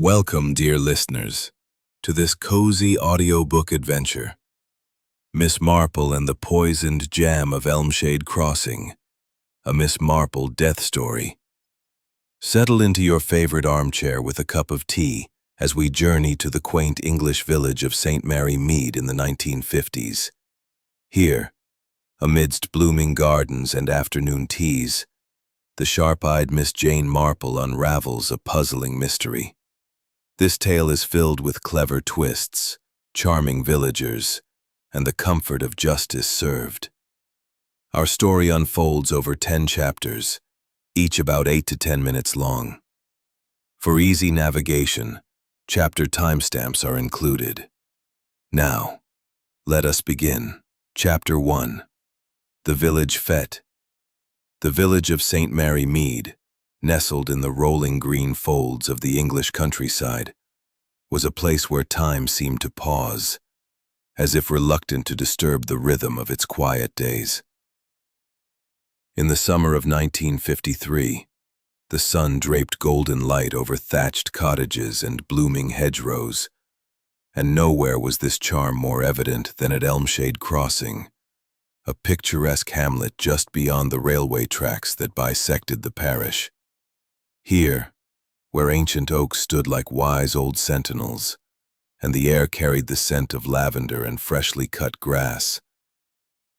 Welcome, dear listeners, to this cozy audiobook adventure, Miss Marple and the Poisoned Jam of Elmshade Crossing, a Miss Marple death story. Settle into your favorite armchair with a cup of tea as we journey to the quaint English village of St. Mary Mead in the 1950s. Here, amidst blooming gardens and afternoon teas, the sharp-eyed Miss Jane Marple unravels a puzzling mystery. This tale is filled with clever twists, charming villagers, and the comfort of justice served. Our story unfolds over 10 chapters, each about 8 to 10 minutes long. For easy navigation, chapter timestamps are included. Now, let us begin. Chapter 1. The Village Fete. The village of St. Mary Mead, nestled in the rolling green folds of the English countryside, was a place where time seemed to pause, as if reluctant to disturb the rhythm of its quiet days. In the summer of 1953, the sun draped golden light over thatched cottages and blooming hedgerows, and nowhere was this charm more evident than at Elmshade Crossing, a picturesque hamlet just beyond the railway tracks that bisected the parish. Here, where ancient oaks stood like wise old sentinels, and the air carried the scent of lavender and freshly cut grass,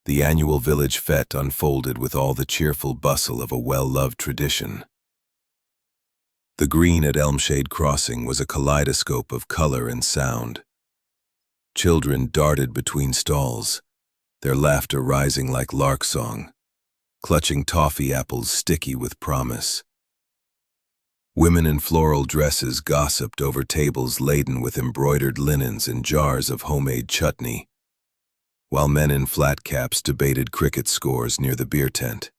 the annual village fete unfolded with all the cheerful bustle of a well-loved tradition. The green at Elmshade Crossing was a kaleidoscope of color and sound. Children darted between stalls, their laughter rising like lark song, clutching toffee apples sticky with promise. Women in floral dresses gossiped over tables laden with embroidered linens and jars of homemade chutney, while men in flat caps debated cricket scores near the beer tent.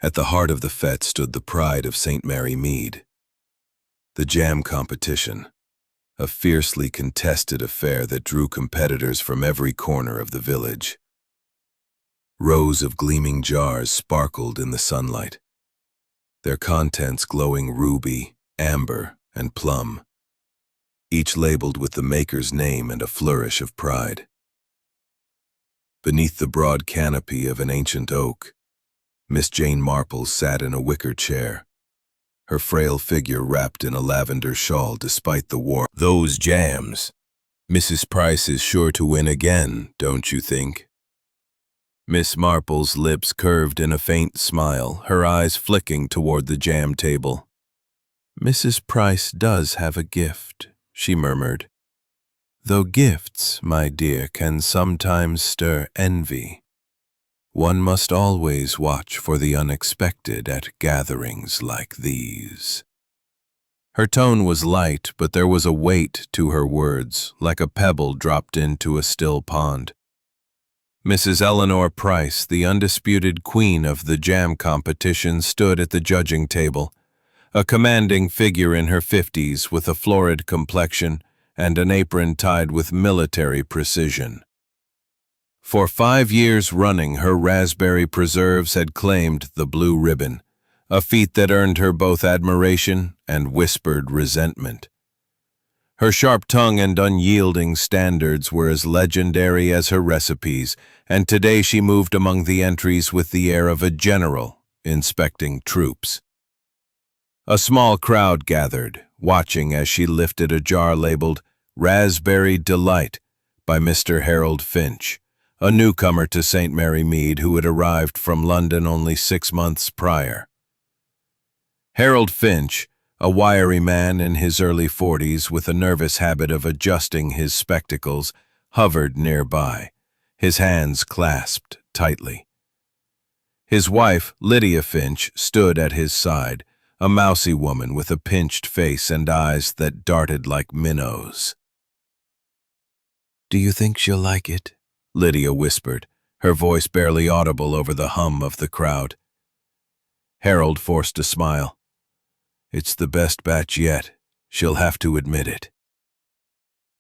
At the heart of the fete stood the pride of St. Mary Mead, the jam competition, a fiercely contested affair that drew competitors from every corner of the village. Rows of gleaming jars sparkled in the sunlight, their contents glowing ruby, amber, and plum, each labeled with the maker's name and a flourish of pride. Beneath the broad canopy of an ancient oak, Miss Jane Marple sat in a wicker chair, her frail figure wrapped in a lavender shawl despite the war. Those jams. Mrs. Price is sure to win again, don't you think? Miss Marple's lips curved in a faint smile, her eyes flicking toward the jam table. "Mrs. Price does have a gift," she murmured. "Though gifts, my dear, can sometimes stir envy. One must always watch for the unexpected at gatherings like these." Her tone was light, but there was a weight to her words, like a pebble dropped into a still pond. Mrs. Eleanor Price, the undisputed queen of the jam competition, stood at the judging table, a commanding figure in her 50s with a florid complexion and an apron tied with military precision. For 5 years running, her raspberry preserves had claimed the blue ribbon, a feat that earned her both admiration and whispered resentment. Her sharp tongue and unyielding standards were as legendary as her recipes, and today she moved among the entries with the air of a general inspecting troops. A small crowd gathered, watching as she lifted a jar labeled "Raspberry Delight" by Mr. Harold Finch, a newcomer to St. Mary Mead who had arrived from London only 6 months prior. Harold Finch, a wiry man in his early 40s with a nervous habit of adjusting his spectacles, hovered nearby, his hands clasped tightly. His wife, Lydia Finch, stood at his side, a mousy woman with a pinched face and eyes that darted like minnows. "Do you think she'll like it?" Lydia whispered, her voice barely audible over the hum of the crowd. Harold forced a smile. "It's the best batch yet. She'll have to admit it."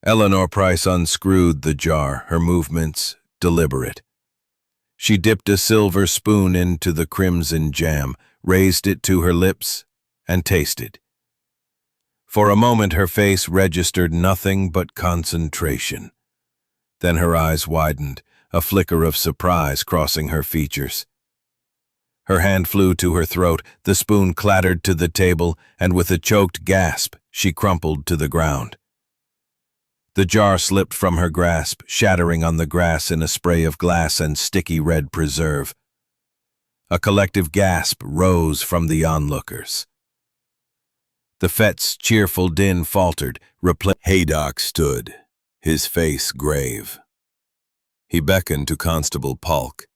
Eleanor Price unscrewed the jar, her movements deliberate. She dipped a silver spoon into the crimson jam, raised it to her lips, and tasted. For a moment her face registered nothing but concentration. Then her eyes widened, a flicker of surprise crossing her features. Her hand flew to her throat, the spoon clattered to the table, and with a choked gasp, she crumpled to the ground. The jar slipped from her grasp, shattering on the grass in a spray of glass and sticky red preserve. A collective gasp rose from the onlookers. The fete's cheerful din faltered, Haydock stood, his face grave. He beckoned to Constable Polk,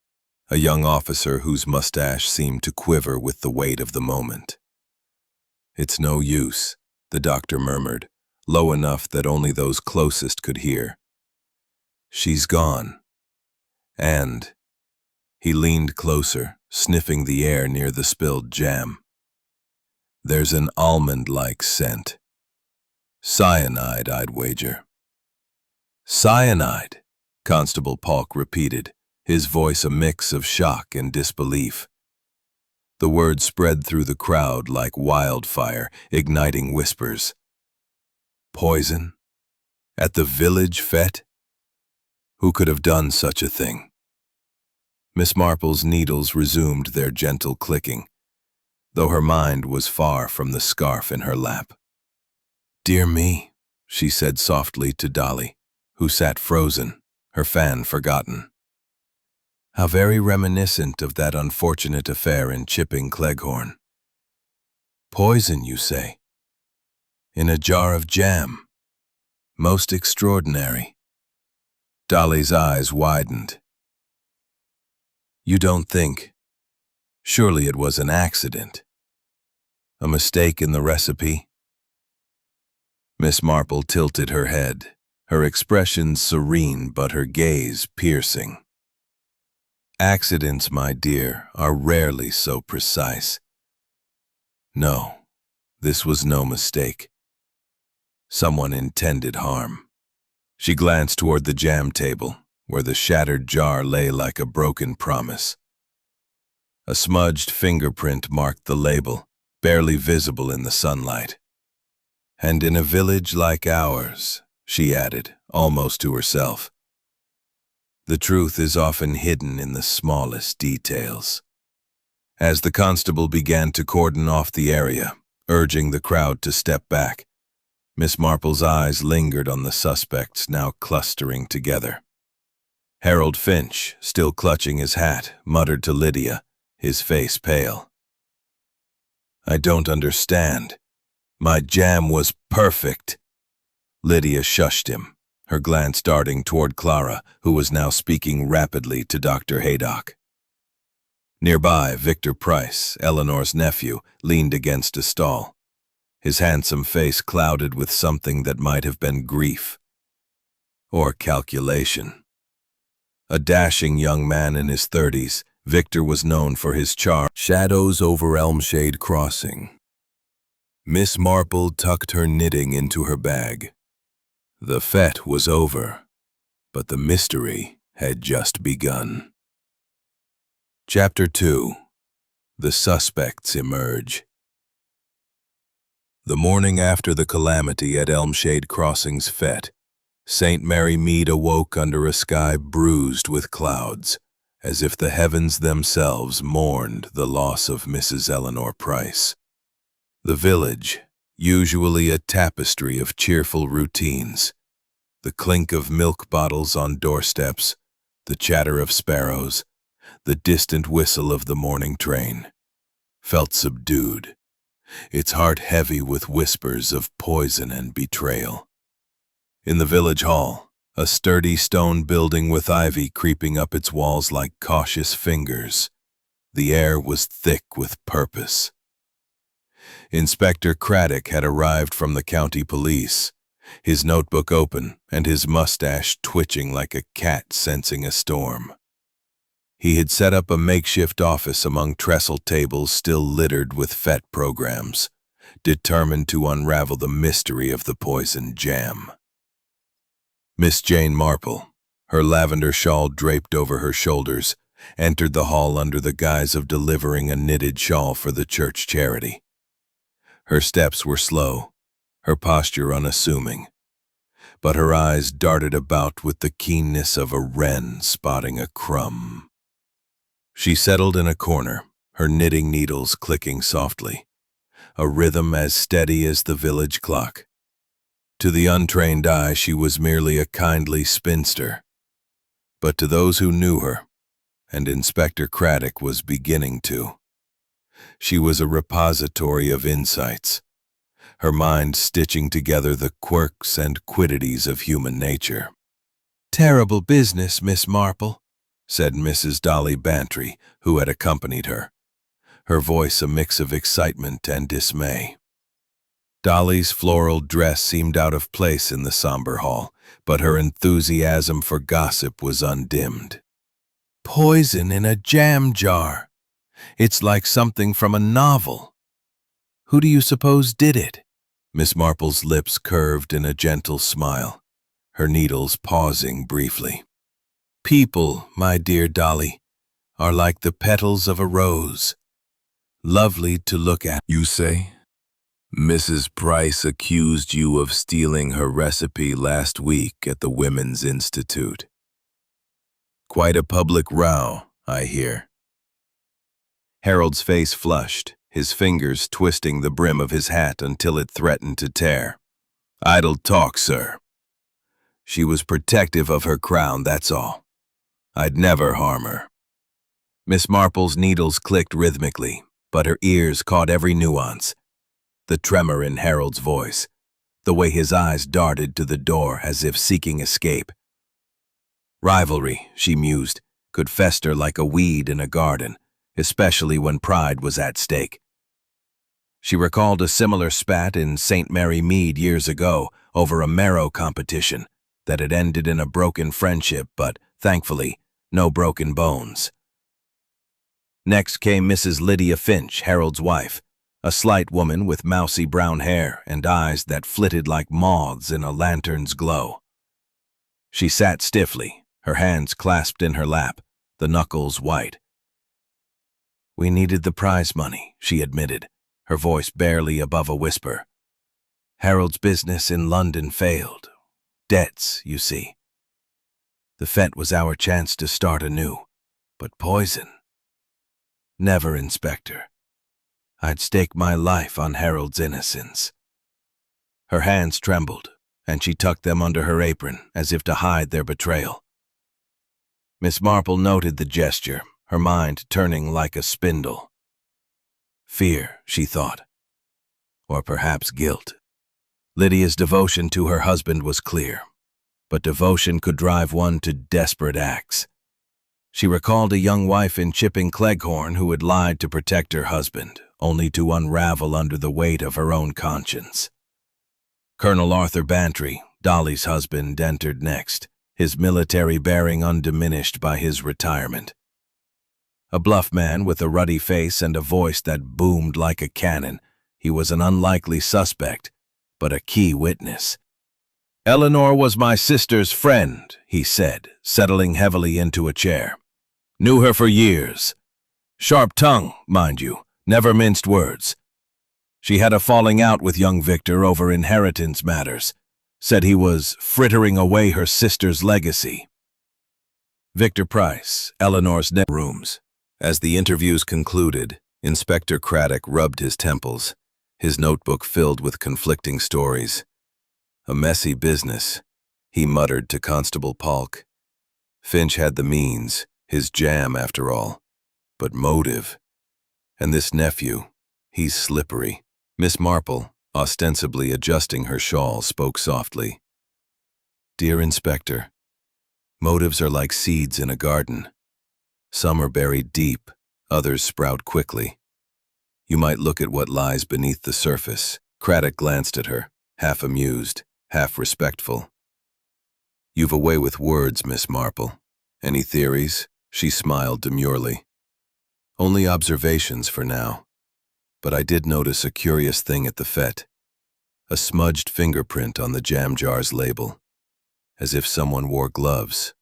a young officer whose mustache seemed to quiver with the weight of the moment. "It's no use," the doctor murmured, low enough that only those closest could hear. "She's gone. And—" He leaned closer, sniffing the air near the spilled jam. "There's an almond-like scent. Cyanide, I'd wager." "Cyanide," Constable Polk repeated, his voice a mix of shock and disbelief. The word spread through the crowd like wildfire, igniting whispers. Poison? At the village fete? Who could have done such a thing? Miss Marple's needles resumed their gentle clicking, though her mind was far from the scarf in her lap. "Dear me," she said softly to Dolly, who sat frozen, her fan forgotten. "How very reminiscent of that unfortunate affair in Chipping Cleghorn. Poison, you say? In a jar of jam. Most extraordinary." Dolly's eyes widened. "You don't think? Surely it was an accident? A mistake in the recipe?" Miss Marple tilted her head, her expression serene but her gaze piercing. "Accidents, my dear, are rarely so precise. No, this was no mistake. Someone intended harm." She glanced toward the jam table, where the shattered jar lay like a broken promise. A smudged fingerprint marked the label, barely visible in the sunlight. "And in a village like ours," she added, almost to herself, "the truth is often hidden in the smallest details." As the constable began to cordon off the area, urging the crowd to step back, Miss Marple's eyes lingered on the suspects now clustering together. Harold Finch, still clutching his hat, muttered to Lydia, his face pale. "I don't understand. My jam was perfect." Lydia shushed him, her glance darting toward Clara, who was now speaking rapidly to Dr. Haydock. Nearby, Victor Price, Eleanor's nephew, leaned against a stall, his handsome face clouded with something that might have been grief or calculation. A dashing young man in his 30s, Victor was known for his charm. Shadows over Elmshade crossing. Miss Marple tucked her knitting into her bag. The fete was over, but the mystery had just begun. Chapter 2. The Suspects Emerge. The morning after the calamity at Elmshade Crossing's fete, St. Mary Mead awoke under a sky bruised with clouds, as if the heavens themselves mourned the loss of Mrs. Eleanor Price. The village, usually a tapestry of cheerful routines, the clink of milk bottles on doorsteps, the chatter of sparrows, the distant whistle of the morning train, felt subdued, its heart heavy with whispers of poison and betrayal. In the village hall, a sturdy stone building with ivy creeping up its walls like cautious fingers, the air was thick with purpose. Inspector Craddock had arrived from the county police, his notebook open and his mustache twitching like a cat sensing a storm. He had set up a makeshift office among trestle tables still littered with fete programs, determined to unravel the mystery of the poisoned jam. Miss Jane Marple, her lavender shawl draped over her shoulders, entered the hall under the guise of delivering a knitted shawl for the church charity. Her steps were slow, her posture unassuming, but her eyes darted about with the keenness of a wren spotting a crumb. She settled in a corner, her knitting needles clicking softly, a rhythm as steady as the village clock. To the untrained eye, she was merely a kindly spinster, but to those who knew her, and Inspector Craddock was beginning to, she was a repository of insights, her mind stitching together the quirks and quiddities of human nature. "Terrible business, Miss Marple," said Mrs. Dolly Bantry, who had accompanied her, her voice a mix of excitement and dismay. Dolly's floral dress seemed out of place in the somber hall, but her enthusiasm for gossip was undimmed. "Poison in a jam jar. It's like something from a novel. Who do you suppose did it?" Miss Marple's lips curved in a gentle smile, her needles pausing briefly. "People, my dear Dolly, are like the petals of a rose. Lovely to look at, you say? Mrs. Price accused you of stealing her recipe last week at the Women's Institute. Quite a public row, I hear." Harold's face flushed, his fingers twisting the brim of his hat until it threatened to tear. "Idle talk, sir. She was protective of her crown, that's all. I'd never harm her." Miss Marple's needles clicked rhythmically, but her ears caught every nuance. The tremor in Harold's voice, the way his eyes darted to the door as if seeking escape. Rivalry, she mused, could fester like a weed in a garden, especially when pride was at stake. She recalled a similar spat in St. Mary Mead years ago over a marrow competition that had ended in a broken friendship, but, thankfully, no broken bones. Next came Mrs. Lydia Finch, Harold's wife, a slight woman with mousy brown hair and eyes that flitted like moths in a lantern's glow. She sat stiffly, her hands clasped in her lap, the knuckles white. "We needed the prize money," she admitted, her voice barely above a whisper. "Harold's business in London failed. Debts, you see. The fete was our chance to start anew, but poison. Never, Inspector. I'd stake my life on Harold's innocence." Her hands trembled, and she tucked them under her apron as if to hide their betrayal. Miss Marple noted the gesture, her mind turning like a spindle. Fear, she thought. Or perhaps guilt. Lydia's devotion to her husband was clear, but devotion could drive one to desperate acts. She recalled a young wife in Chipping Cleghorn who had lied to protect her husband, only to unravel under the weight of her own conscience. Colonel Arthur Bantry, Dolly's husband, entered next, his military bearing undiminished by his retirement. A bluff man with a ruddy face and a voice that boomed like a cannon, he was an unlikely suspect, but a key witness. "Eleanor was my sister's friend," he said, settling heavily into a chair. "Knew her for years. Sharp tongue, mind you, never minced words. She had a falling out with young Victor over inheritance matters. Said he was frittering away her sister's legacy." Victor Price, Eleanor's rooms. As the interviews concluded, Inspector Craddock rubbed his temples, his notebook filled with conflicting stories. "A messy business," he muttered to Constable Polk. Finch had the means, his jam after all. But motive. And this nephew, he's slippery. Miss Marple, ostensibly adjusting her shawl, spoke softly. "Dear Inspector, motives are like seeds in a garden. Some are buried deep, others sprout quickly. You might look at what lies beneath the surface." Craddock glanced at her, half amused, half respectful. "You've a way with words, Miss Marple. Any theories?" She smiled demurely. "Only observations for now. But I did notice a curious thing at the fete. A smudged fingerprint on the jam jar's label, as if someone wore gloves.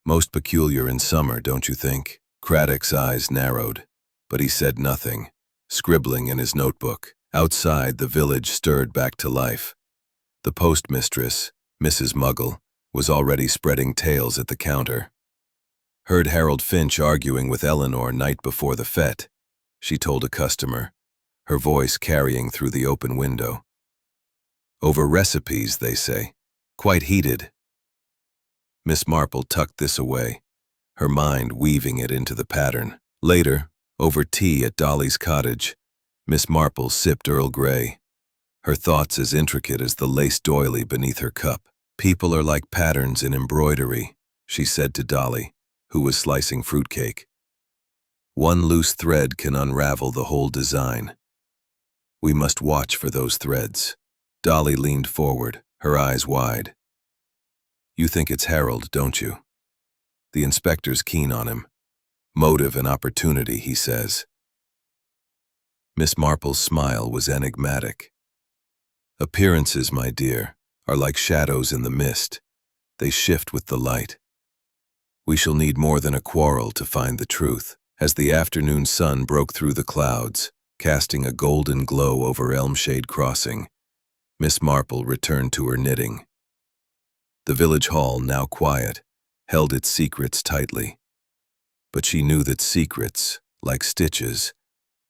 Most peculiar in summer, don't you think?" Craddock's eyes narrowed, but he said nothing, scribbling in his notebook. Outside, the village stirred back to life. The postmistress, Mrs. Muggle, was already spreading tales at the counter. Heard Harold Finch arguing with Eleanor night before the fete, she told a customer, her voice carrying through the open window. Over recipes, they say. Quite heated. Miss Marple tucked this away, her mind weaving it into the pattern. Later, over tea at Dolly's cottage, Miss Marple sipped Earl Grey, her thoughts as intricate as the lace doily beneath her cup. People are like patterns in embroidery, she said to Dolly, who was slicing fruitcake. One loose thread can unravel the whole design. We must watch for those threads. Dolly leaned forward, her eyes wide. You think it's Harold, don't you? The inspector's keen on him. Motive and opportunity, he says. Miss Marple's smile was enigmatic. Appearances, my dear, are like shadows in the mist. They shift with the light. We shall need more than a quarrel to find the truth. As the afternoon sun broke through the clouds, casting a golden glow over Elmshade Crossing, Miss Marple returned to her knitting. The village hall, now quiet, held its secrets tightly. But she knew that secrets, like stitches,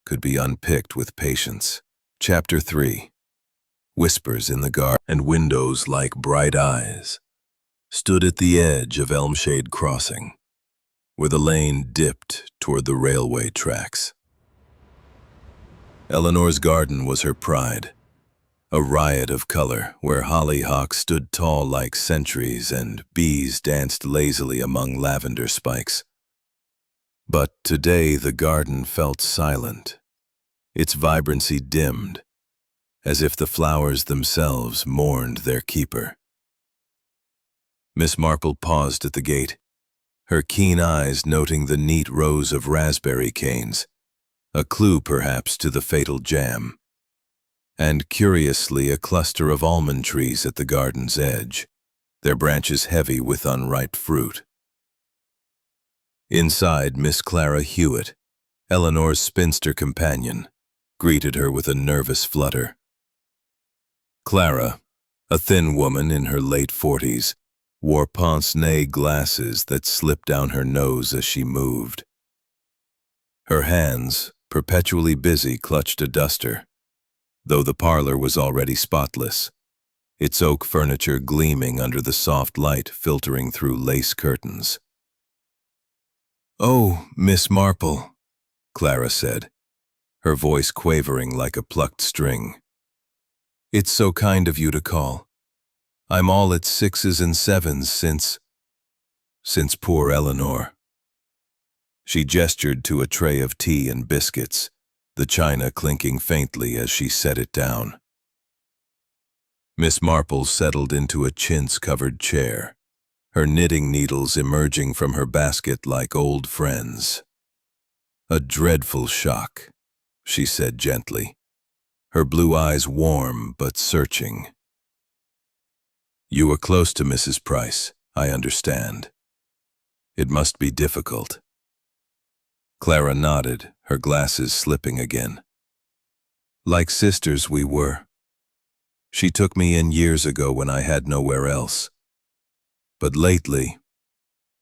could be unpicked with patience. Chapter 3. Whispers in the garden and windows like bright eyes stood at the edge of Elmshade Crossing, where the lane dipped toward the railway tracks. Eleanor's garden was her pride, a riot of color where hollyhocks stood tall like sentries and bees danced lazily among lavender spikes. But today the garden felt silent, its vibrancy dimmed, as if the flowers themselves mourned their keeper. Miss Marple paused at the gate, her keen eyes noting the neat rows of raspberry canes, a clue perhaps to the fatal jam, and curiously a cluster of almond trees at the garden's edge, their branches heavy with unripe fruit. Inside, Miss Clara Hewitt, Eleanor's spinster companion, greeted her with a nervous flutter. Clara, a thin woman in her late 40s, wore pince-nez glasses that slipped down her nose as she moved. Her hands, perpetually busy, clutched a duster, though the parlor was already spotless, its oak furniture gleaming under the soft light filtering through lace curtains. "Oh, Miss Marple," Clara said, her voice quavering like a plucked string. "It's so kind of you to call. I'm all at 6s and 7s since poor Eleanor." She gestured to a tray of tea and biscuits, the china clinking faintly as she set it down. Miss Marple settled into a chintz-covered chair, her knitting needles emerging from her basket like old friends. "A dreadful shock," she said gently, her blue eyes warm but searching. "You were close to Mrs. Price, I understand. It must be difficult." Clara nodded, her glasses slipping again. "Like sisters we were. She took me in years ago when I had nowhere else. But lately,"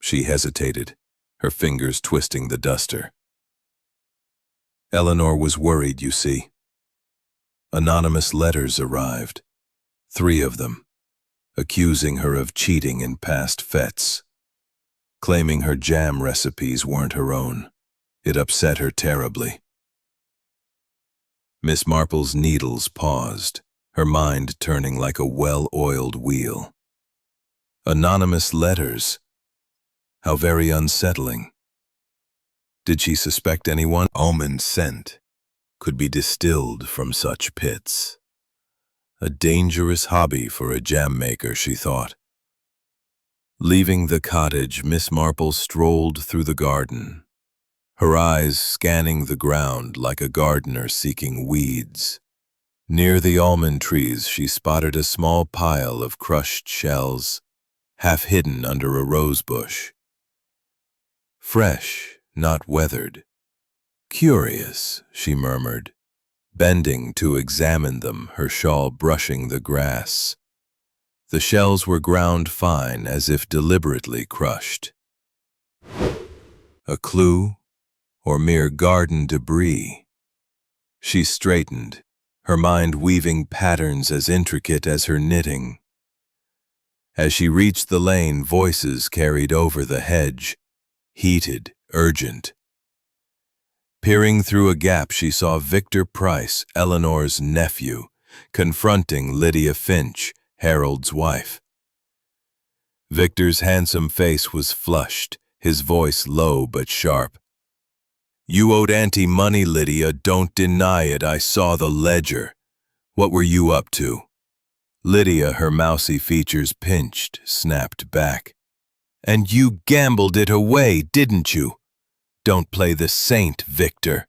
she hesitated, her fingers twisting the duster. "Eleanor was worried, you see. Anonymous letters arrived, 3 of them, accusing her of cheating in past fetes, claiming her jam recipes weren't her own. It upset her terribly." Miss Marple's needles paused, her mind turning like a well-oiled wheel. Anonymous letters. How very unsettling. Did she suspect anyone? Almond scent could be distilled from such pits. A dangerous hobby for a jam maker, she thought. Leaving the cottage, Miss Marple strolled through the garden, her eyes scanning the ground like a gardener seeking weeds. Near the almond trees, she spotted a small pile of crushed shells, half hidden under a rose bush. Fresh, not weathered. "Curious," she murmured. bending to examine them, her shawl brushing the grass. The shells were ground fine, as if deliberately crushed. A clue, or mere garden debris? She straightened, her mind weaving patterns as intricate as her knitting. As she reached the lane, voices carried over the hedge, heated, urgent. Peering through a gap, she saw Victor Price, Eleanor's nephew, confronting Lydia Finch, Harold's wife. Victor's handsome face was flushed, his voice low but sharp. "You owed Auntie money, Lydia. Don't deny it. I saw the ledger. What were you up to?" Lydia, her mousy features pinched, snapped back. "And you gambled it away, didn't you? Don't play the saint, Victor."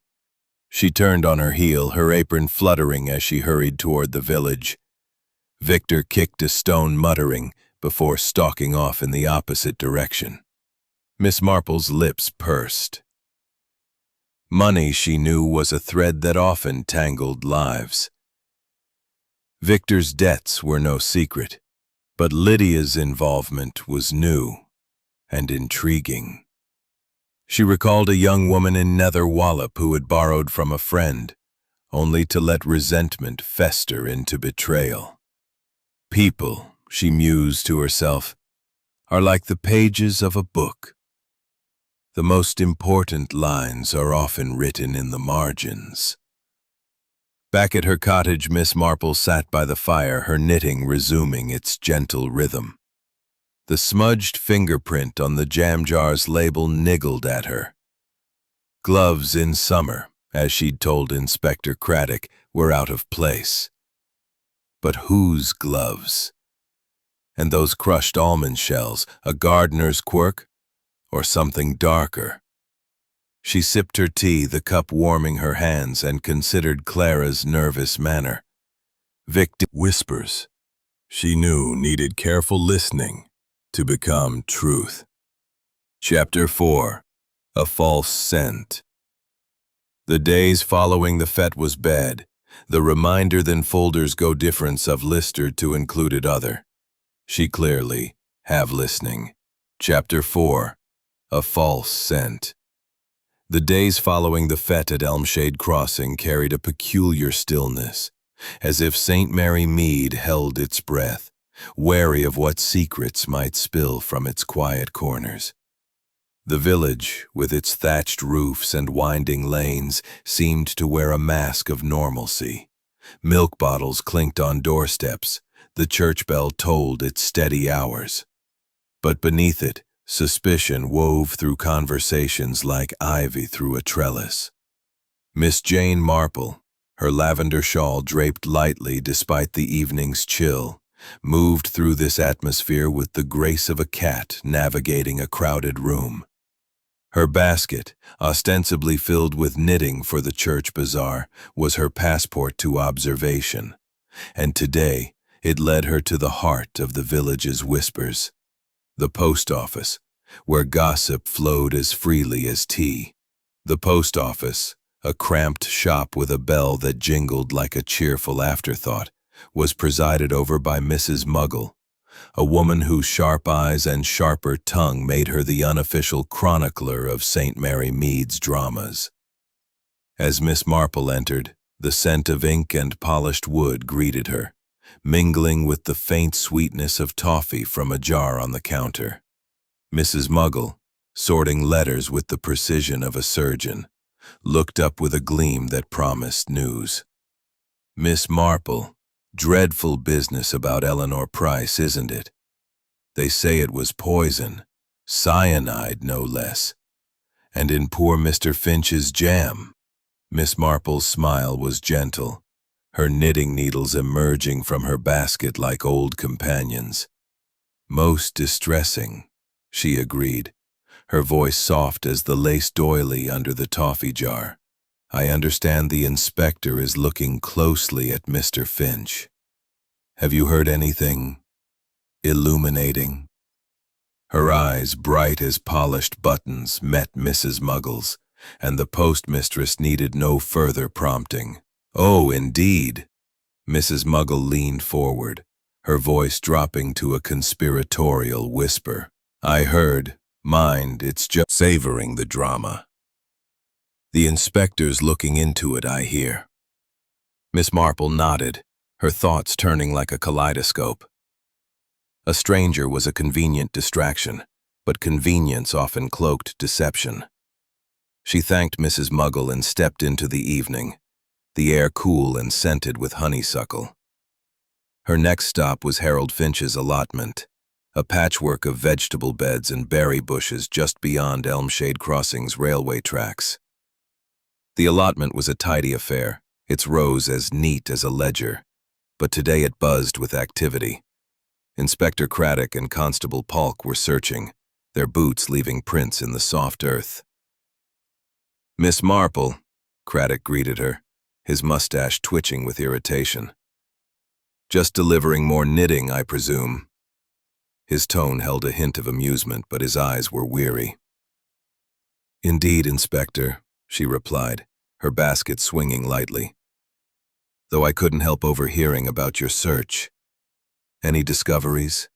She turned on her heel, her apron fluttering as she hurried toward the village. Victor kicked a stone, muttering, before stalking off in the opposite direction. Miss Marple's lips pursed. Money, she knew, was a thread that often tangled lives. Victor's debts were no secret, but Lydia's involvement was new and intriguing. She recalled a young woman in Nether Wallop who had borrowed from a friend, only to let resentment fester into betrayal. People, she mused to herself, are like the pages of a book. The most important lines are often written in the margins. Back at her cottage, Miss Marple sat by the fire, her knitting resuming its gentle rhythm. The smudged fingerprint on the jam jar's label niggled at her. Gloves in summer, as she'd told Inspector Craddock, were out of place. But whose gloves? And those crushed almond shells, a gardener's quirk, or something darker? She sipped her tea, the cup warming her hands, and considered Clara's nervous manner. Victor whispers she knew needed careful listening to become truth. Chapter 4. A False Scent. The days following the fete was bad. The reminder then folders go difference of listed to included other. She clearly have listening. Chapter 4. A False Scent. The days following the fete at Elmshade Crossing carried a peculiar stillness, as if St. Mary Mead held its breath, wary of what secrets might spill from its quiet corners. The village, with its thatched roofs and winding lanes, seemed to wear a mask of normalcy. Milk bottles clinked on doorsteps, the church bell tolled its steady hours. But beneath it, suspicion wove through conversations like ivy through a trellis. Miss Jane Marple, her lavender shawl draped lightly despite the evening's chill, moved through this atmosphere with the grace of a cat navigating a crowded room. Her basket, ostensibly filled with knitting for the church bazaar, was her passport to observation, and today it led her to the heart of the village's whispers. The post office, where gossip flowed as freely as tea. The post office, a cramped shop with a bell that jingled like a cheerful afterthought, was presided over by Mrs. Muggle, a woman whose sharp eyes and sharper tongue made her the unofficial chronicler of St. Mary Mead's dramas. As Miss Marple entered, the scent of ink and polished wood greeted her, mingling with the faint sweetness of toffee from a jar on the counter. Mrs. Muggle, sorting letters with the precision of a surgeon, looked up with a gleam that promised news. "Miss Marple, dreadful business about Eleanor Price, isn't it? They say it was poison, cyanide no less, and in poor Mr. Finch's jam." Miss Marple's smile was gentle, her knitting needles emerging from her basket like old companions. "Most distressing," she agreed, her voice soft as the lace doily under the toffee jar. "I understand the inspector is looking closely at Mr. Finch. Have you heard anything illuminating?" Her eyes, bright as polished buttons, met Mrs. Muggle's, and the postmistress needed no further prompting. Oh, indeed. Mrs. Muggle leaned forward, her voice dropping to a conspiratorial whisper. I heard, mind, it's just savoring the drama. The inspector's looking into it, I hear. Miss Marple nodded, her thoughts turning like a kaleidoscope. A stranger was a convenient distraction, but convenience often cloaked deception. She thanked Mrs. Muggle and stepped into the evening, the air cool and scented with honeysuckle. Her next stop was Harold Finch's allotment, a patchwork of vegetable beds and berry bushes just beyond Elmshade Crossing's railway tracks. The allotment was a tidy affair, its rows as neat as a ledger, but today it buzzed with activity. Inspector Craddock and Constable Polk were searching, their boots leaving prints in the soft earth. Miss Marple, Craddock greeted her, his mustache twitching with irritation. Just delivering more knitting, I presume. His tone held a hint of amusement, but his eyes were weary. Indeed, Inspector, she replied, her basket swinging lightly. Though I couldn't help overhearing about your search. Any discoveries?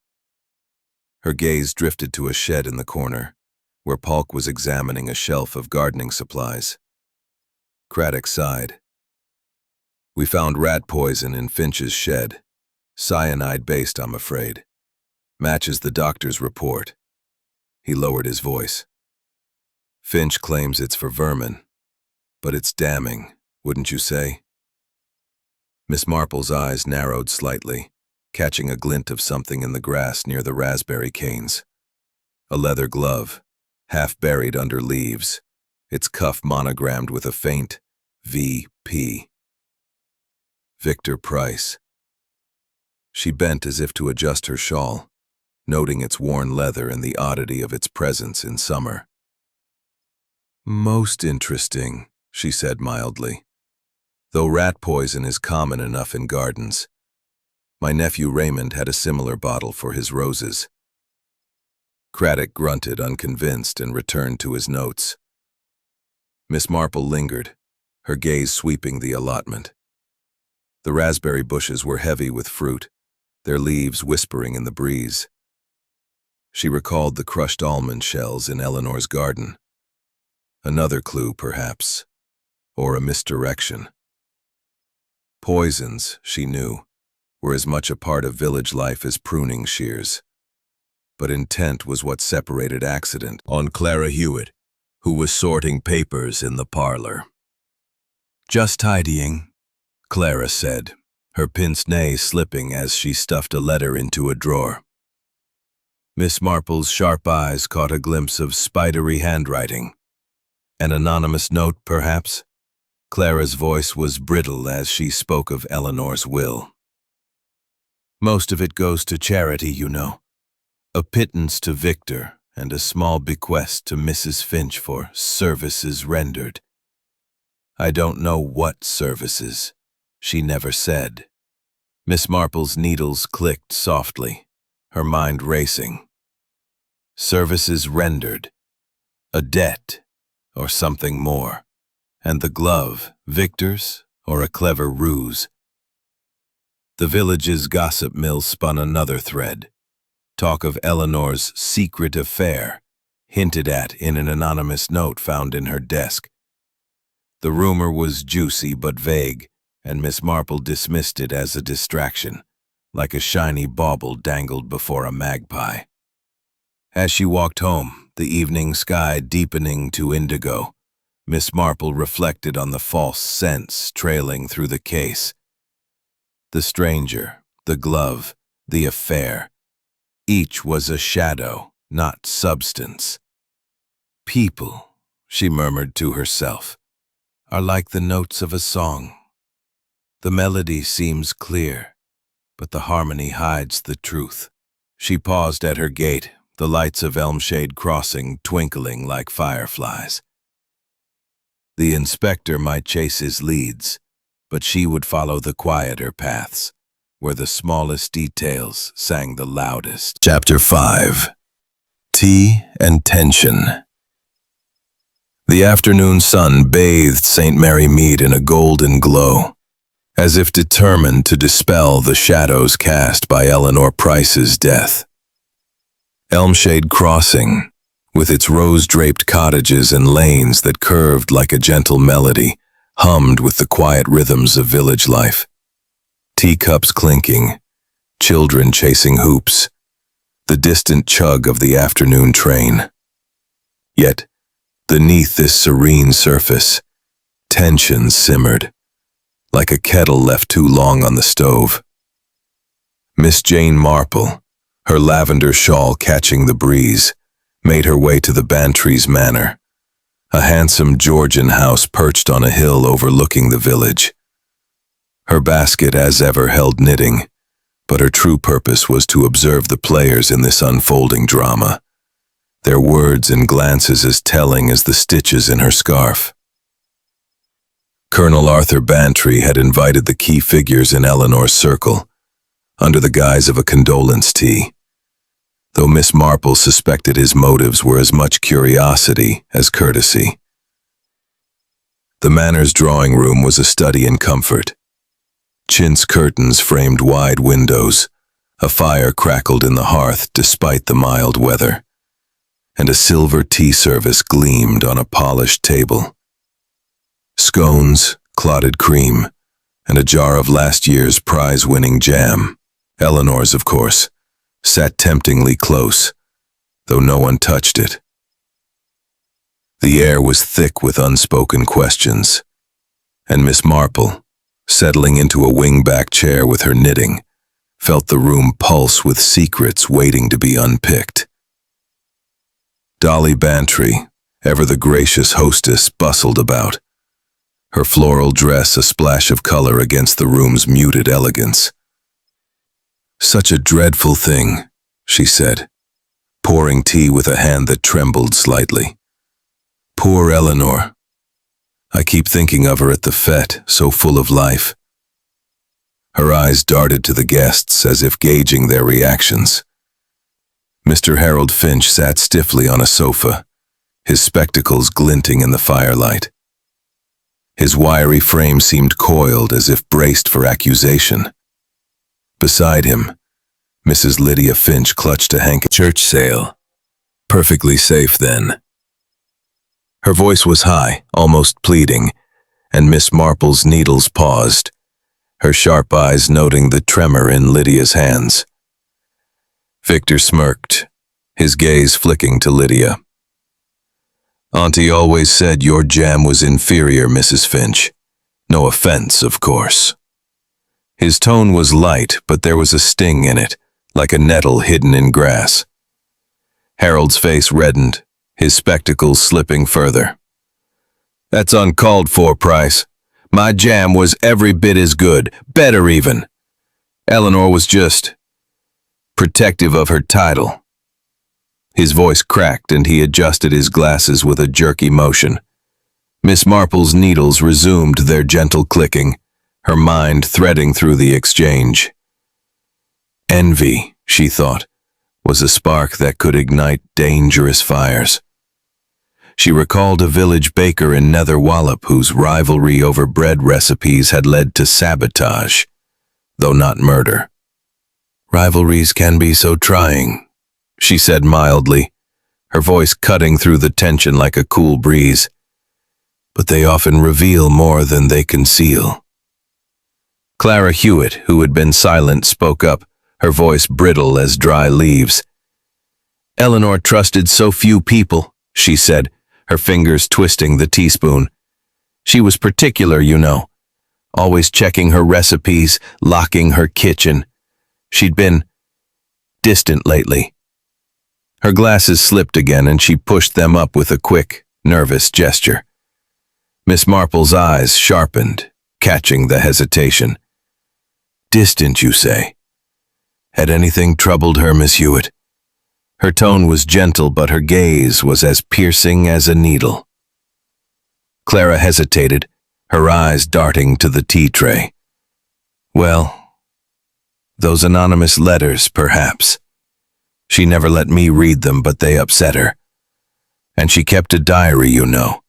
Her gaze drifted to a shed in the corner, where Polk was examining a shelf of gardening supplies. Craddock sighed. We found rat poison in Finch's shed. Cyanide-based, I'm afraid. Matches the doctor's report. He lowered his voice. Finch claims it's for vermin, but it's damning, wouldn't you say? Miss Marple's eyes narrowed slightly, catching a glint of something in the grass near the raspberry canes. A leather glove, half buried under leaves, its cuff monogrammed with a faint V.P. Victor Price. She bent as if to adjust her shawl, noting its worn leather and the oddity of its presence in summer. Most interesting, she said mildly. Though rat poison is common enough in gardens. My nephew Raymond had a similar bottle for his roses. Craddock grunted, unconvinced, and returned to his notes. Miss Marple lingered, her gaze sweeping the allotment. The raspberry bushes were heavy with fruit, their leaves whispering in the breeze. She recalled the crushed almond shells in Eleanor's garden. Another clue, perhaps, or a misdirection. Poisons, she knew, were as much a part of village life as pruning shears. But intent was what separated accident on Clara Hewitt, who was sorting papers in the parlor. Just tidying, Clara said, her pince-nez slipping as she stuffed a letter into a drawer. Miss Marple's sharp eyes caught a glimpse of spidery handwriting. An anonymous note, perhaps? Clara's voice was brittle as she spoke of Eleanor's will. Most of it goes to charity, you know. A pittance to Victor and a small bequest to Mrs. Finch for services rendered. I don't know what services. She never said. Miss Marple's needles clicked softly, her mind racing. Services rendered. A debt, or something more. And the glove, Victor's, or a clever ruse? The village's gossip mill spun another thread. Talk of Eleanor's secret affair, hinted at in an anonymous note found in her desk. The rumor was juicy but vague, and Miss Marple dismissed it as a distraction, like a shiny bauble dangled before a magpie. As she walked home, the evening sky deepening to indigo, Miss Marple reflected on the false scents trailing through the case. The stranger, the glove, the affair. Each was a shadow, not substance. People, she murmured to herself, are like the notes of a song. The melody seems clear, but the harmony hides the truth. She paused at her gate, the lights of Elmshade Crossing twinkling like fireflies. The inspector might chase his leads, but she would follow the quieter paths, where the smallest details sang the loudest. Chapter 5. Tea and Tension. The afternoon sun bathed St. Mary Mead in a golden glow, as if determined to dispel the shadows cast by Eleanor Price's death. Elmshade Crossing, with its rose-draped cottages and lanes that curved like a gentle melody, hummed with the quiet rhythms of village life. Teacups clinking, children chasing hoops, the distant chug of the afternoon train. Yet, beneath this serene surface, tension simmered, like a kettle left too long on the stove. Miss Jane Marple, her lavender shawl catching the breeze, made her way to the Bantry's manor, a handsome Georgian house perched on a hill overlooking the village. Her basket as ever held knitting, but her true purpose was to observe the players in this unfolding drama, their words and glances as telling as the stitches in her scarf. Colonel Arthur Bantry had invited the key figures in Eleanor's circle, under the guise of a condolence tea, though Miss Marple suspected his motives were as much curiosity as courtesy. The manor's drawing room was a study in comfort. Chintz curtains framed wide windows, a fire crackled in the hearth despite the mild weather, and a silver tea service gleamed on a polished table. Scones, clotted cream, and a jar of last year's prize-winning jam, Eleanor's of course, sat temptingly close, though no one touched it. The air was thick with unspoken questions, and Miss Marple, settling into a wing-back chair with her knitting, felt the room pulse with secrets waiting to be unpicked. Dolly Bantry, ever the gracious hostess, bustled about, her floral dress a splash of color against the room's muted elegance. "Such a dreadful thing," she said, pouring tea with a hand that trembled slightly. "Poor Eleanor. I keep thinking of her at the fete, so full of life." Her eyes darted to the guests as if gauging their reactions. Mr. Harold Finch sat stiffly on a sofa, his spectacles glinting in the firelight. His wiry frame seemed coiled as if braced for accusation. Beside him, Mrs. Lydia Finch clutched a handkerchief. "Church sale. Perfectly safe then." Her voice was high, almost pleading, and Miss Marple's needles paused, her sharp eyes noting the tremor in Lydia's hands. Victor smirked, his gaze flicking to Lydia. "Auntie always said your jam was inferior, Mrs. Finch. No offense, of course." His tone was light, but there was a sting in it, like a nettle hidden in grass. Harold's face reddened, his spectacles slipping further. "That's uncalled for, Price. My jam was every bit as good, better even. Eleanor was just protective of her title." His voice cracked and he adjusted his glasses with a jerky motion. Miss Marple's needles resumed their gentle clicking, her mind threading through the exchange. Envy, she thought, was a spark that could ignite dangerous fires. She recalled a village baker in Nether Wallop whose rivalry over bread recipes had led to sabotage, though not murder. "Rivalries can be so trying," she said mildly, her voice cutting through the tension like a cool breeze. "But they often reveal more than they conceal." Clara Hewitt, who had been silent, spoke up, her voice brittle as dry leaves. "Eleanor trusted so few people," she said, her fingers twisting the teaspoon. "She was particular, you know, always checking her recipes, locking her kitchen. She'd been distant lately." Her glasses slipped again and she pushed them up with a quick, nervous gesture. Miss Marple's eyes sharpened, catching the hesitation. "Distant, you say? Had anything troubled her, Miss Hewitt?" Her tone was gentle, but her gaze was as piercing as a needle. Clara hesitated, her eyes darting to the tea tray. "Well, those anonymous letters, perhaps. She never let me read them, but they upset her. And she kept a diary, you know.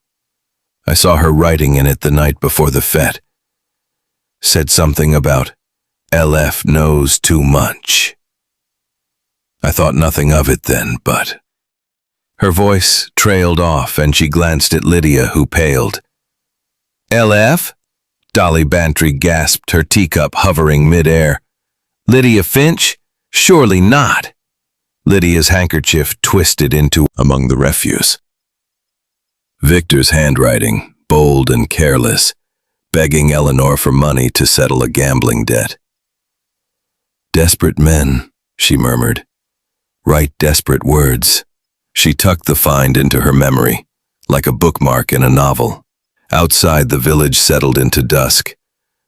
I saw her writing in it the night before the fete. said something about LF knows too much. I thought nothing of it then, but... Her voice trailed off and she glanced at Lydia, who paled. LF? Dolly Bantry gasped, her teacup hovering midair. Lydia Finch? Surely not. Lydia's handkerchief twisted into among the refuse. Victor's handwriting, bold and careless, begging Eleanor for money to settle a gambling debt. Desperate men, she murmured. Write desperate words. She tucked the find into her memory, like a bookmark in a novel. Outside, the village settled into dusk,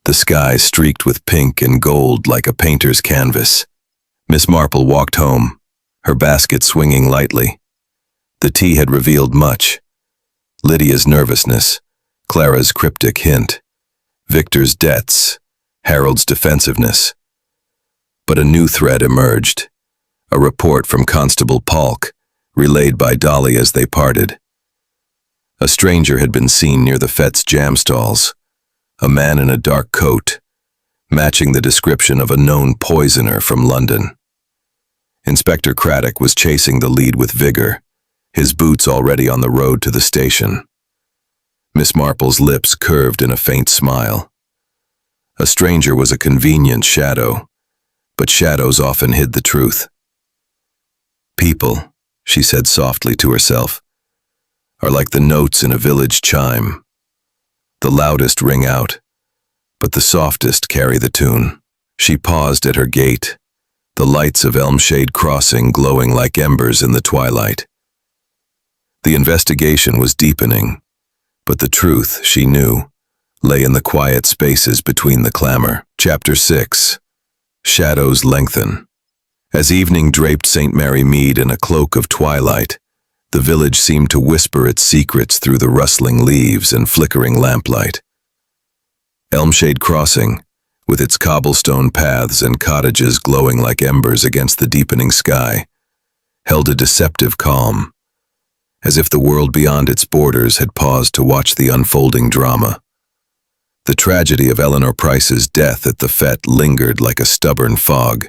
the sky streaked with pink and gold like a painter's canvas. Miss Marple walked home, her basket swinging lightly. The tea had revealed much. Lydia's nervousness, Clara's cryptic hint, Victor's debts, Harold's defensiveness. But a new thread emerged, a report from Constable Polk, relayed by Dolly as they parted. A stranger had been seen near the fete's jam stalls, a man in a dark coat, matching the description of a known poisoner from London. Inspector Craddock was chasing the lead with vigor, his boots already on the road to the station. Miss Marple's lips curved in a faint smile. A stranger was a convenient shadow, but shadows often hid the truth. People, she said softly to herself, are like the notes in a village chime. The loudest ring out, but the softest carry the tune. She paused at her gate, the lights of Elmshade crossing glowing like embers in the twilight. The investigation was deepening, but the truth, she knew, lay in the quiet spaces between the clamor. Chapter 6. Shadows lengthen. As evening draped St. Mary Mead in a cloak of twilight, the village seemed to whisper its secrets through the rustling leaves and flickering lamplight. Elmshade Crossing, with its cobblestone paths and cottages glowing like embers against the deepening sky, held a deceptive calm, as if the world beyond its borders had paused to watch the unfolding drama. The tragedy of Eleanor Price's death at the fete lingered like a stubborn fog,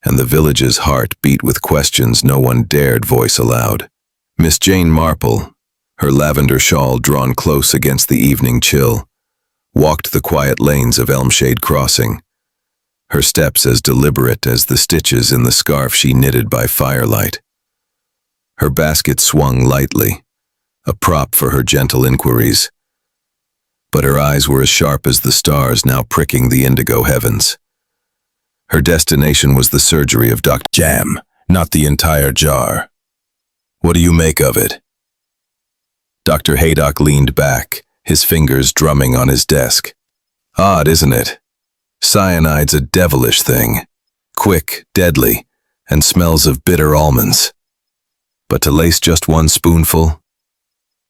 and the village's heart beat with questions no one dared voice aloud. Miss Jane Marple, her lavender shawl drawn close against the evening chill, walked the quiet lanes of Elmshade Crossing, her steps as deliberate as the stitches in the scarf she knitted by firelight. Her basket swung lightly, a prop for her gentle inquiries, but her eyes were as sharp as the stars now pricking the indigo heavens. Her destination was the surgery of Dr. Jam, not the entire jar. What do you make of it? Dr. Haydock leaned back, his fingers drumming on his desk. Odd, isn't it? Cyanide's a devilish thing, quick, deadly, and smells of bitter almonds. But to lace just one spoonful?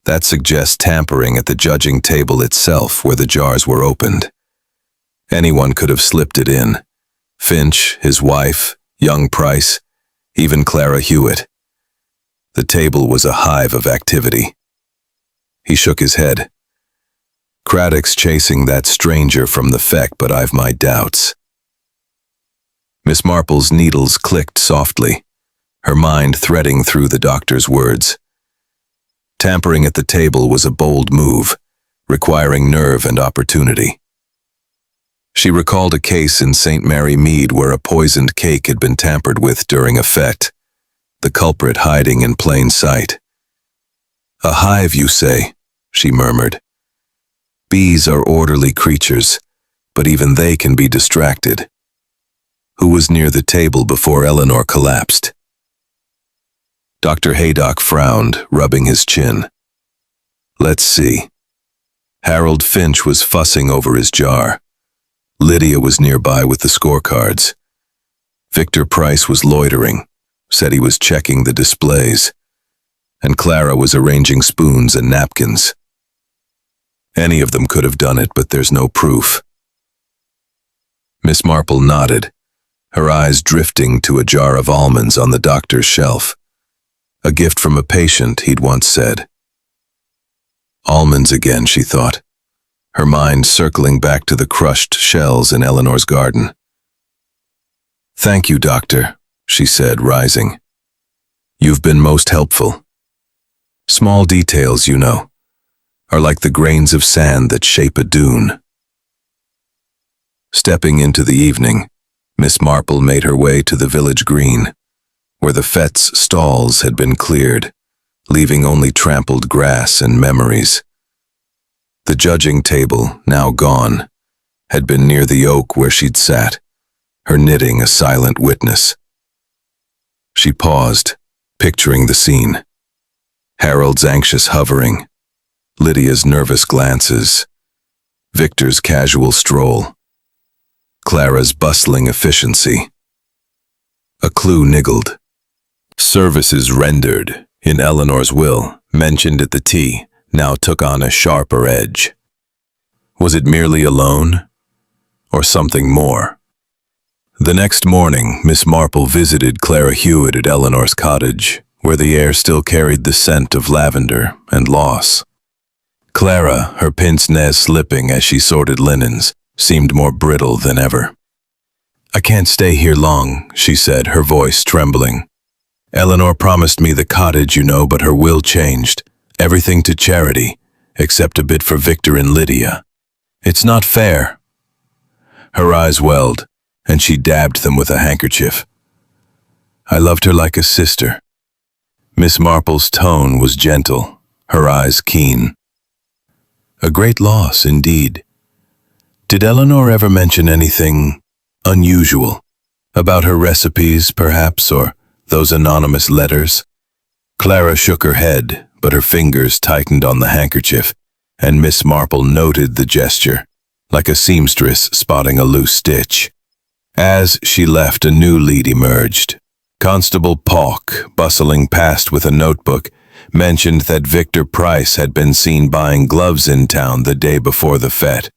That suggests tampering at the judging table itself where the jars were opened. Anyone could have slipped it in. Finch, his wife, young Price, even Clara Hewitt. The table was a hive of activity. He shook his head. Craddock's chasing that stranger from the fete, but I've my doubts. Miss Marple's needles clicked softly, her mind threading through the doctor's words. Tampering at the table was a bold move, requiring nerve and opportunity. She recalled a case in St. Mary Mead where a poisoned cake had been tampered with during a fete, the culprit hiding in plain sight. A hive, you say, she murmured. Bees are orderly creatures, but even they can be distracted. Who was near the table before Eleanor collapsed? Dr. Haydock frowned, rubbing his chin. Let's see. Harold Finch was fussing over his jar. Lydia was nearby with the scorecards. Victor Price was loitering, said he was checking the displays, and Clara was arranging spoons and napkins. Any of them could have done it, but there's no proof. Miss Marple nodded, her eyes drifting to a jar of almonds on the doctor's shelf. A gift from a patient, he'd once said. Almonds again, she thought. her mind circling back to the crushed shells in Eleanor's garden. "Thank you, Doctor," she said, rising. "You've been most helpful. Small details, you know, are like the grains of sand that shape a dune." Stepping into the evening, Miss Marple made her way to the village green, where the fete's stalls had been cleared, leaving only trampled grass and memories. The judging table, now gone, had been near the oak where she'd sat, her knitting a silent witness. She paused, picturing the scene. Harold's anxious hovering, Lydia's nervous glances, Victor's casual stroll, Clara's bustling efficiency. A clue niggled. Services rendered, in Eleanor's will, mentioned at the tea, now took on a sharper edge. Was it merely a loan, or something more? The next morning, Miss Marple visited Clara Hewitt at Eleanor's cottage, where the air still carried the scent of lavender and loss. Clara, her pince-nez slipping as she sorted linens, seemed more brittle than ever. "I can't stay here long," she said, her voice trembling. "Eleanor promised me the cottage, you know, but her will changed. Everything to charity, except a bit for Victor and Lydia. It's not fair." Her eyes welled, and she dabbed them with a handkerchief. "I loved her like a sister." Miss Marple's tone was gentle, her eyes keen. "A great loss, indeed. Did Eleanor ever mention anything unusual? About her recipes, perhaps, or those anonymous letters?" Clara shook her head, but her fingers tightened on the handkerchief, and Miss Marple noted the gesture, like a seamstress spotting a loose stitch. As she left, a new lead emerged. Constable Polk, bustling past with a notebook, mentioned that Victor Price had been seen buying gloves in town the day before the fete.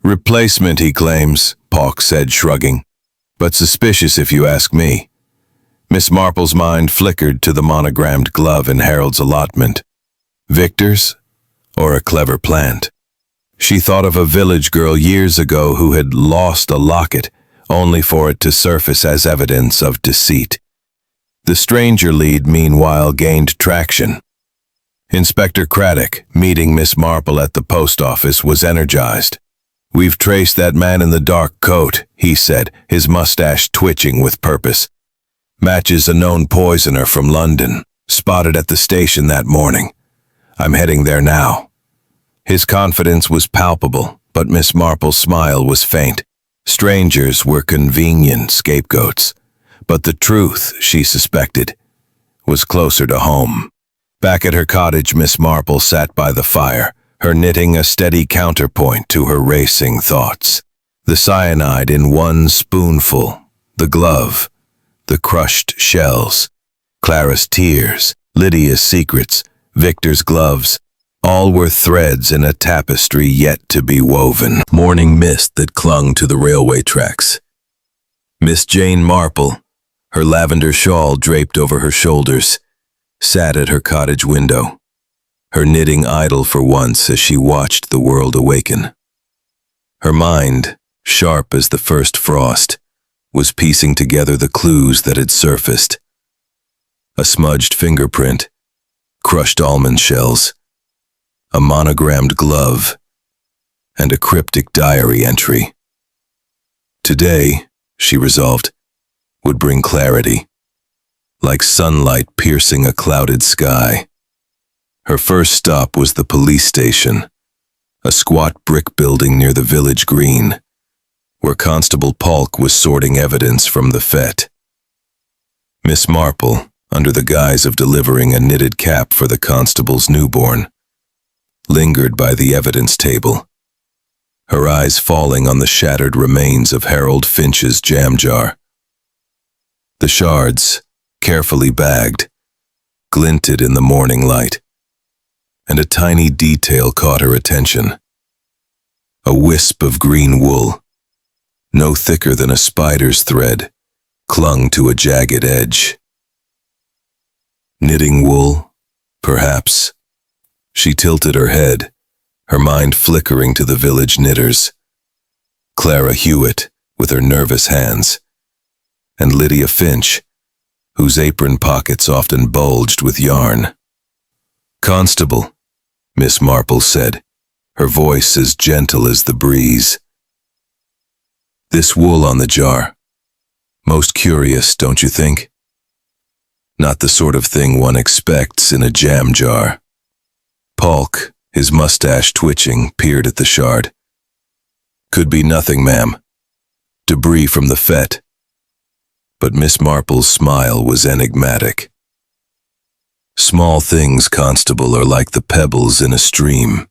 "Replacement, he claims," Polk said, shrugging. "But suspicious if you ask me." Miss Marple's mind flickered to the monogrammed glove in Harold's allotment. Victor's, or a clever plant? She thought of a village girl years ago who had lost a locket, only for it to surface as evidence of deceit. The stranger lead, meanwhile, gained traction. Inspector Craddock, meeting Miss Marple at the post office, was energized. "We've traced that man in the dark coat," he said, his mustache twitching with purpose. "Matches a known poisoner from London, spotted at the station that morning. I'm heading there now." His confidence was palpable, but Miss Marple's smile was faint. Strangers were convenient scapegoats, but the truth, she suspected, was closer to home. Back at her cottage, Miss Marple sat by the fire, her knitting a steady counterpoint to her racing thoughts. The cyanide in one spoonful, the glove, the crushed shells, Clara's tears, Lydia's secrets, Victor's gloves, all were threads in a tapestry yet to be woven. Morning mist that clung to the railway tracks. Miss Jane Marple, her lavender shawl draped over her shoulders, sat at her cottage window, her knitting idle for once as she watched the world awaken. Her mind, sharp as the first frost, was piecing together the clues that had surfaced. A smudged fingerprint, crushed almond shells, a monogrammed glove, and a cryptic diary entry. Today, she resolved, would bring clarity, like sunlight piercing a clouded sky. Her first stop was the police station, a squat brick building near the village green, where Constable Polk was sorting evidence from the fete. Miss Marple, under the guise of delivering a knitted cap for the constable's newborn, lingered by the evidence table, her eyes falling on the shattered remains of Harold Finch's jam jar. The shards, carefully bagged, glinted in the morning light, and a tiny detail caught her attention. A wisp of green wool, no thicker than a spider's thread, clung to a jagged edge. Knitting wool, perhaps. She tilted her head, her mind flickering to the village knitters. Clara Hewitt, with her nervous hands, and Lydia Finch, whose apron pockets often bulged with yarn. "Constable," Miss Marple said, her voice as gentle as the breeze. "This wool on the jar. Most curious, don't you think? Not the sort of thing one expects in a jam jar." Polk, his mustache twitching, peered at the shard. "Could be nothing, ma'am. Debris from the fete." But Miss Marple's smile was enigmatic. "Small things, Constable, are like the pebbles in a stream.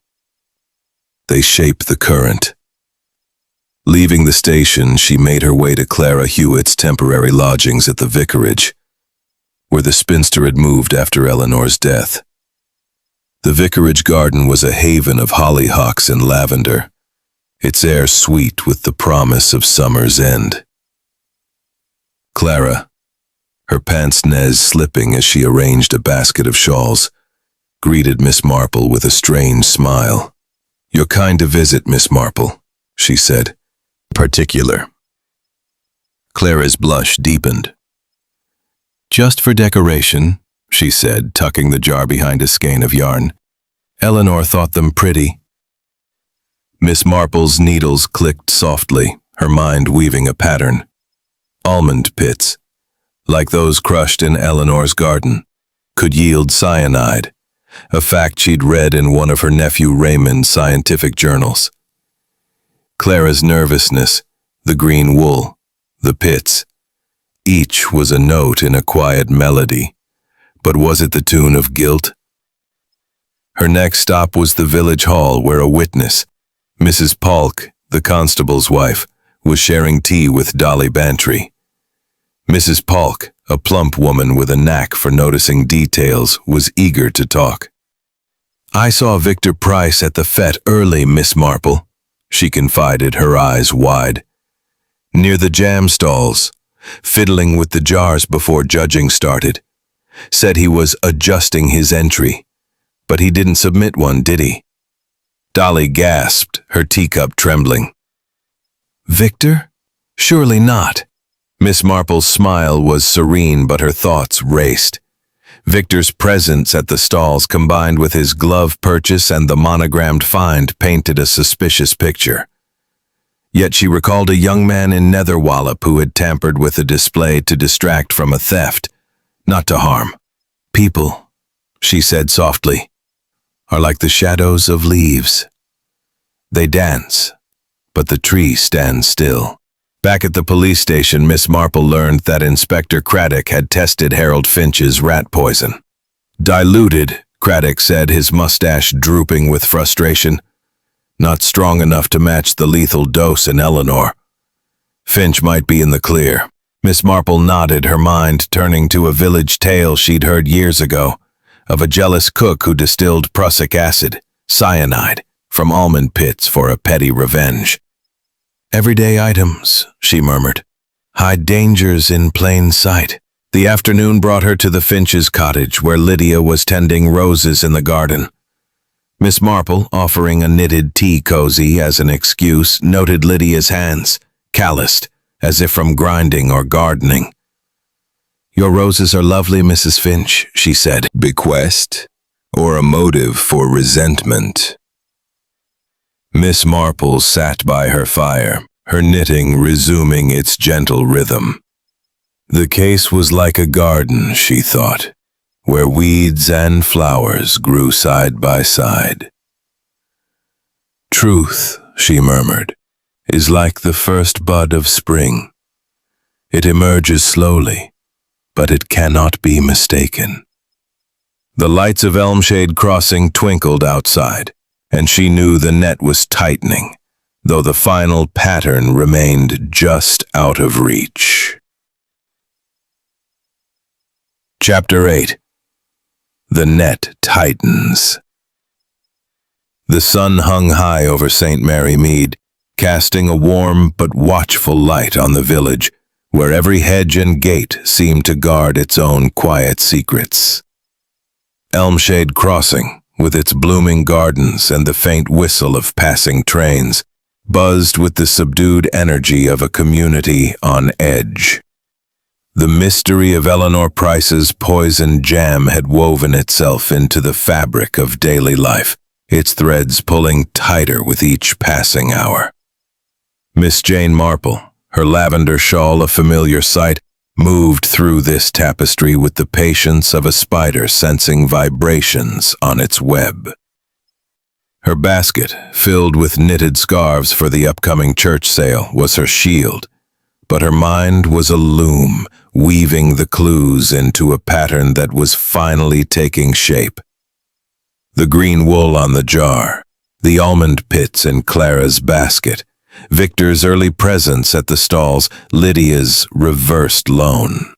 They shape the current." Leaving the station, she made her way to Clara Hewitt's temporary lodgings at the vicarage, where the spinster had moved after Eleanor's death. The vicarage garden was a haven of hollyhocks and lavender, its air sweet with the promise of summer's end. Clara, her pince-nez slipping as she arranged a basket of shawls, greeted Miss Marple with a strange smile. "You're kind to visit, Miss Marple," she said. "Particular." Clara's blush deepened. "Just for decoration," she said, tucking the jar behind a skein of yarn. "Eleanor thought them pretty." Miss Marple's needles clicked softly, her mind weaving a pattern. Almond pits, like those crushed in Eleanor's garden, could yield cyanide, a fact she'd read in one of her nephew Raymond's scientific journals. Clara's nervousness, the green wool, the pits, each was a note in a quiet melody, but was it the tune of guilt? Her next stop was the village hall, where a witness, Mrs. Polk, the constable's wife, was sharing tea with Dolly Bantry. Mrs. Polk, a plump woman with a knack for noticing details, was eager to talk. "I saw Victor Price at the fete early, Miss Marple," she confided, her eyes wide. "Near the jam stalls, fiddling with the jars before judging started. Said he was adjusting his entry, but he didn't submit one, did he?" Dolly gasped, her teacup trembling. "Victor? Surely not." Miss Marple's smile was serene, but her thoughts raced. Victor's presence at the stalls, combined with his glove purchase and the monogrammed find, painted a suspicious picture. Yet she recalled a young man in Netherwallop who had tampered with a display to distract from a theft, not to harm. "People," she said softly, "are like the shadows of leaves. They dance, but the tree stands still." Back at the police station, Miss Marple learned that Inspector Craddock had tested Harold Finch's rat poison. "Diluted," Craddock said, his mustache drooping with frustration. "Not strong enough to match the lethal dose in Eleanor. Finch might be in the clear." Miss Marple nodded, her mind turning to a village tale she'd heard years ago, of a jealous cook who distilled prussic acid, cyanide, from almond pits for a petty revenge. "Everyday items," she murmured. "Hide dangers in plain sight." The afternoon brought her to the Finch's cottage, where Lydia was tending roses in the garden. Miss Marple, offering a knitted tea cozy as an excuse, noted Lydia's hands, calloused, as if from grinding or gardening. "Your roses are lovely, Mrs. Finch," she said. "Bequest, or a motive for resentment?" Miss Marple sat by her fire, her knitting resuming its gentle rhythm. The case was like a garden, she thought, where weeds and flowers grew side by side. "Truth," she murmured, "is like the first bud of spring. It emerges slowly, but it cannot be mistaken." The lights of Elmshade Crossing twinkled outside, and she knew the net was tightening, though the final pattern remained just out of reach. Chapter 8. The Net Tightens. The sun hung high over St. Mary Mead, casting a warm but watchful light on the village, where every hedge and gate seemed to guard its own quiet secrets. Elmshade Crossing with its blooming gardens and the faint whistle of passing trains, buzzed with the subdued energy of a community on edge. The mystery of Eleanor Price's poison jam had woven itself into the fabric of daily life, its threads pulling tighter with each passing hour. Miss Jane Marple, her lavender shawl a familiar sight, moved through this tapestry with the patience of a spider sensing vibrations on its web. Her basket, filled with knitted scarves for the upcoming church sale, was her shield, but her mind was a loom, weaving the clues into a pattern that was finally taking shape. The green wool on the jar, the almond pits in Clara's basket, Victor's early presence at the stalls, Lydia's reversed loan.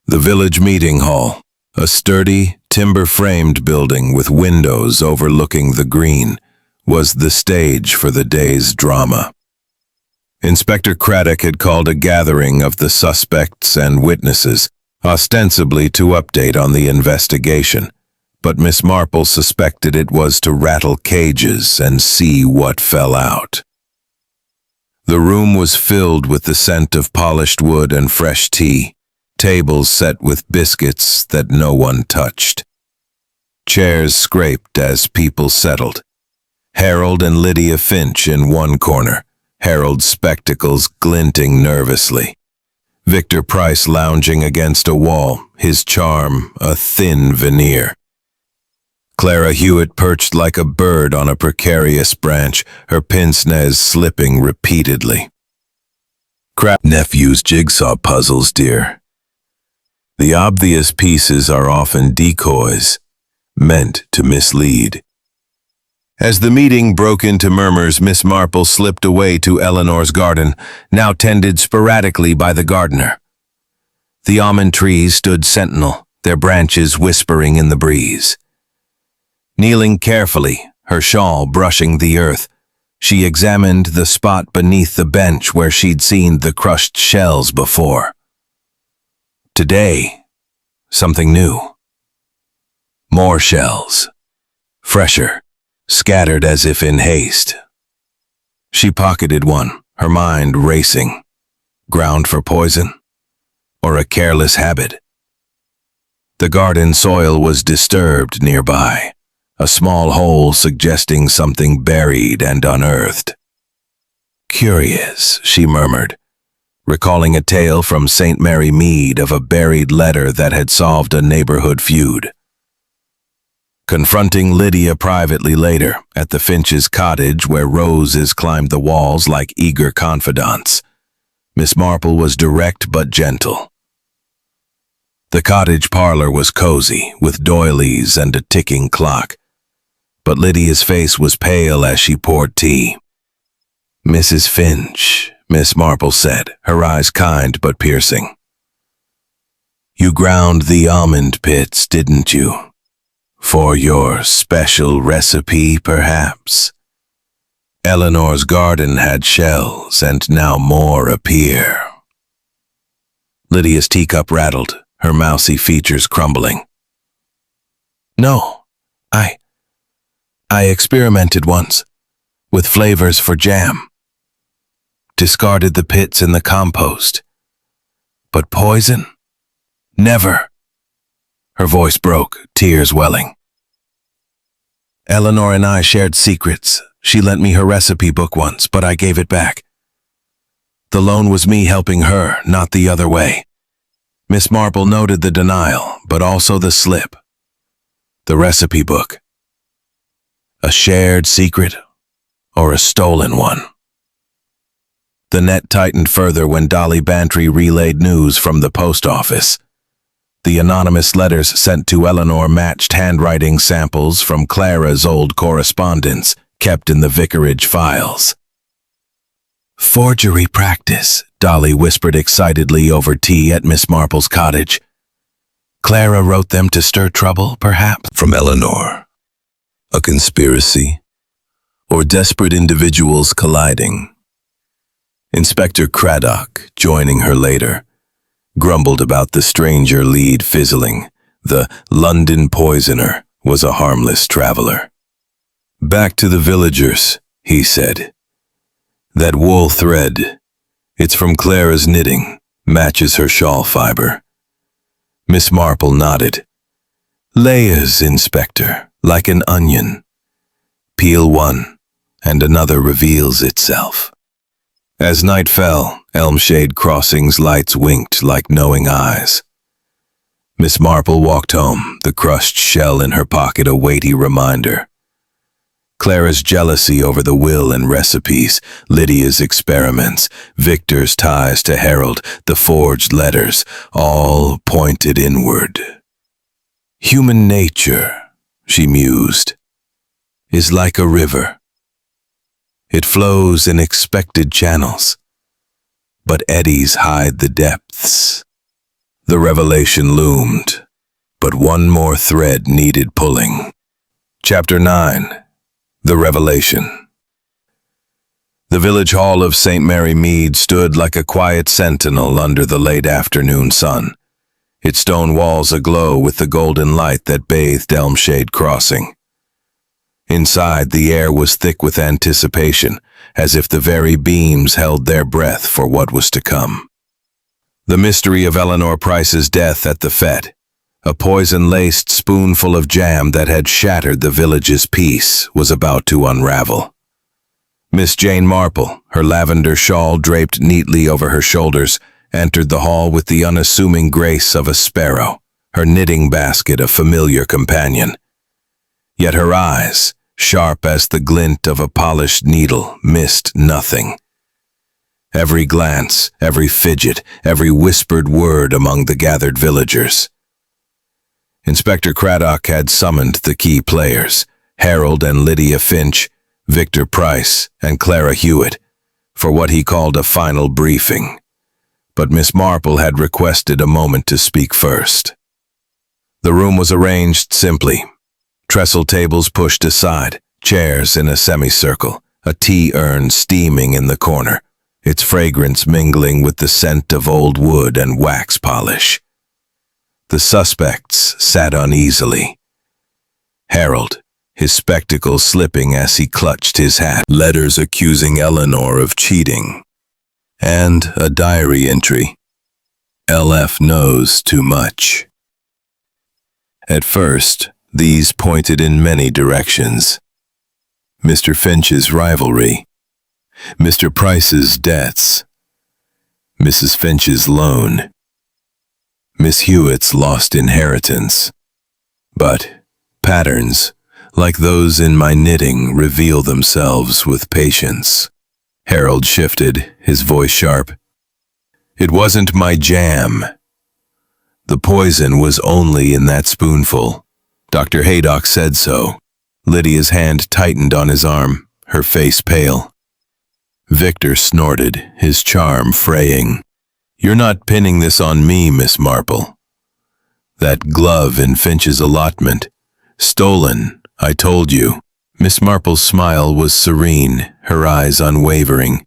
The village meeting hall, a sturdy, timber-framed building with windows overlooking the green, was the stage for the day's drama. Inspector Craddock had called a gathering of the suspects and witnesses, ostensibly to update on the investigation, but Miss Marple suspected it was to rattle cages and see what fell out. The room was filled with the scent of polished wood and fresh tea, tables set with biscuits that no one touched. Chairs scraped as people settled. Harold and Lydia Finch in one corner, Harold's spectacles glinting nervously. Victor Price lounging against a wall, his charm a thin veneer. Clara Hewitt perched like a bird on a precarious branch, her pince-nez slipping repeatedly. Nephew's jigsaw puzzles, dear. The obvious pieces are often decoys, meant to mislead. As the meeting broke into murmurs, Miss Marple slipped away to Eleanor's garden, now tended sporadically by the gardener. The almond trees stood sentinel, their branches whispering in the breeze. Kneeling carefully, her shawl brushing the earth, she examined the spot beneath the bench where she'd seen the crushed shells before. Today, something new. More shells, fresher, scattered as if in haste. She pocketed one, her mind racing. Ground for poison? Or a careless habit? The garden soil was disturbed nearby, a small hole suggesting something buried and unearthed. Curious, she murmured, recalling a tale from St. Mary Mead of a buried letter that had solved a neighborhood feud. Confronting Lydia privately later, at the Finch's cottage where roses climbed the walls like eager confidants, Miss Marple was direct but gentle. The cottage parlor was cozy, with doilies and a ticking clock, but Lydia's face was pale as she poured tea. "Mrs. Finch," Miss Marple said, her eyes kind but piercing. "You ground the almond pits, didn't you? For your special recipe, perhaps? Eleanor's garden had shells, and now more appear." Lydia's teacup rattled, her mousy features crumbling. "No, I experimented once, with flavors for jam. Discarded the pits in the compost. But poison? Never." Her voice broke, tears welling. "Eleanor and I shared secrets. She lent me her recipe book once, but I gave it back. The loan was me helping her, not the other way." Miss Marple noted the denial, but also the slip. The recipe book. A shared secret, or a stolen one? The net tightened further when Dolly Bantry relayed news from the post office. The anonymous letters sent to Eleanor matched handwriting samples from Clara's old correspondence, kept in the vicarage files. "Forgery practice," Dolly whispered excitedly over tea at Miss Marple's cottage. "Clara wrote them to stir trouble, perhaps?" From Eleanor. A conspiracy? Or desperate individuals colliding? Inspector Craddock, joining her later, grumbled about the stranger lead fizzling, the London poisoner, was a harmless traveler. "Back to the villagers," he said. "That wool thread, it's from Clara's knitting, matches her shawl fiber." Miss Marple nodded. "Layers, Inspector, like an onion. Peel one, and another reveals itself." As night fell, Elmshade Crossing's lights winked like knowing eyes. Miss Marple walked home, the crushed shell in her pocket a weighty reminder. Clara's jealousy over the will and recipes, Lydia's experiments, Victor's ties to Harold, the forged letters, all pointed inward. "Human nature," she mused, "is like a river. It flows in expected channels, but eddies hide the depths." The revelation loomed, but one more thread needed pulling. Chapter 9. The Revelation. The village hall of St. Mary Mead stood like a quiet sentinel under the late afternoon sun, its stone walls aglow with the golden light that bathed Elmshade Crossing. Inside, the air was thick with anticipation, as if the very beams held their breath for what was to come. The mystery of Eleanor Price's death at the fete, a poison-laced spoonful of jam that had shattered the village's peace, was about to unravel. Miss Jane Marple, her lavender shawl draped neatly over her shoulders, entered the hall with the unassuming grace of a sparrow, her knitting basket a familiar companion. Yet her eyes, sharp as the glint of a polished needle, missed nothing. Every glance, every fidget, every whispered word among the gathered villagers. Inspector Craddock had summoned the key players, Harold and Lydia Finch, Victor Price, and Clara Hewitt, for what he called a final briefing. But Miss Marple had requested a moment to speak first. The room was arranged simply. Trestle tables pushed aside, chairs in a semicircle, a tea urn steaming in the corner, its fragrance mingling with the scent of old wood and wax polish. The suspects sat uneasily. Harold, his spectacles slipping as he clutched his hat, letters accusing Eleanor of cheating, and a diary entry. "LF knows too much." At first, these pointed in many directions. Mr. Finch's rivalry, Mr. Price's debts, Mrs. Finch's loan, Miss Hewitt's lost inheritance. But patterns, like those in my knitting, reveal themselves with patience. Harold shifted, his voice sharp. "It wasn't my jam. The poison was only in that spoonful. Dr. Haydock said so." Lydia's hand tightened on his arm, her face pale. Victor snorted, his charm fraying. "You're not pinning this on me, Miss Marple. That glove in Finch's allotment. Stolen, I told you." Miss Marple's smile was serene, her eyes unwavering.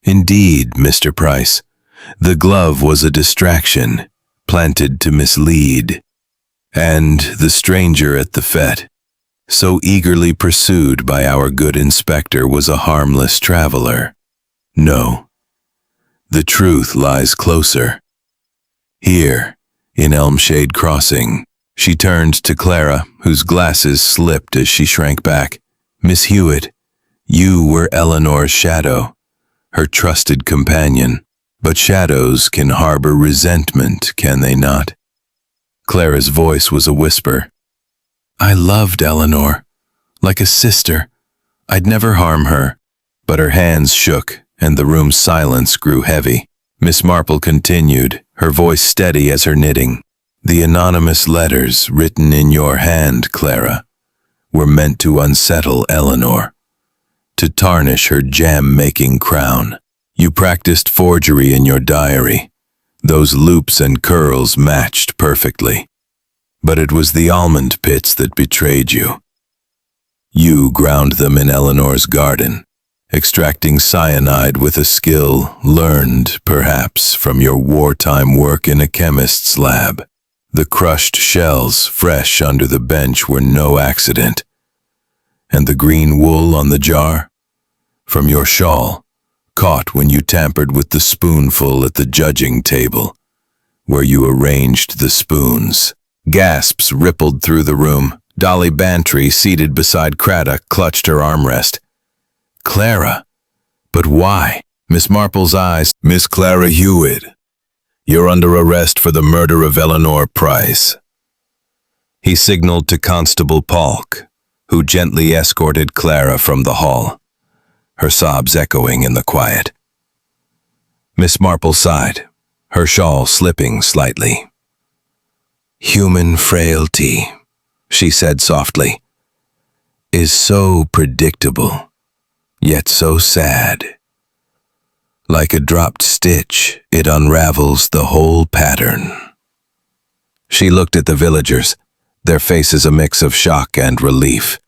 "Indeed, Mr. Price, the glove was a distraction, planted to mislead. And the stranger at the fete, so eagerly pursued by our good inspector, was a harmless traveler. No, the truth lies closer. Here, in Elmshade Crossing." She turned to Clara, whose glasses slipped as she shrank back. "Miss Hewitt, you were Eleanor's shadow, her trusted companion. But shadows can harbor resentment, can they not?" Clara's voice was a whisper. "I loved Eleanor, like a sister. I'd never harm her." But her hands shook, and the room's silence grew heavy. Miss Marple continued, her voice steady as her knitting. "The anonymous letters written in your hand, Clara, were meant to unsettle Eleanor, to tarnish her jam-making crown. You practiced forgery in your diary. Those loops and curls matched perfectly. But it was the almond pits that betrayed you. You ground them in Eleanor's garden, extracting cyanide with a skill learned, perhaps, from your wartime work in a chemist's lab. The crushed shells fresh under the bench were no accident. And the green wool on the jar? From your shawl, caught when you tampered with the spoonful at the judging table, where you arranged the spoons. Gasps rippled through the room. Dolly Bantry, seated beside Craddock, clutched her armrest. Clara? But why? Miss Marple's eyes. Miss Clara Hewitt, you're under arrest for the murder of Eleanor Price. He signaled to Constable Polk, who gently escorted Clara from the hall, her sobs echoing in the quiet. Miss Marple sighed, her shawl slipping slightly. Human frailty, she said softly, is so predictable, yet so sad. Like a dropped stitch, it unravels the whole pattern. She looked at the villagers, their faces a mix of shock and relief.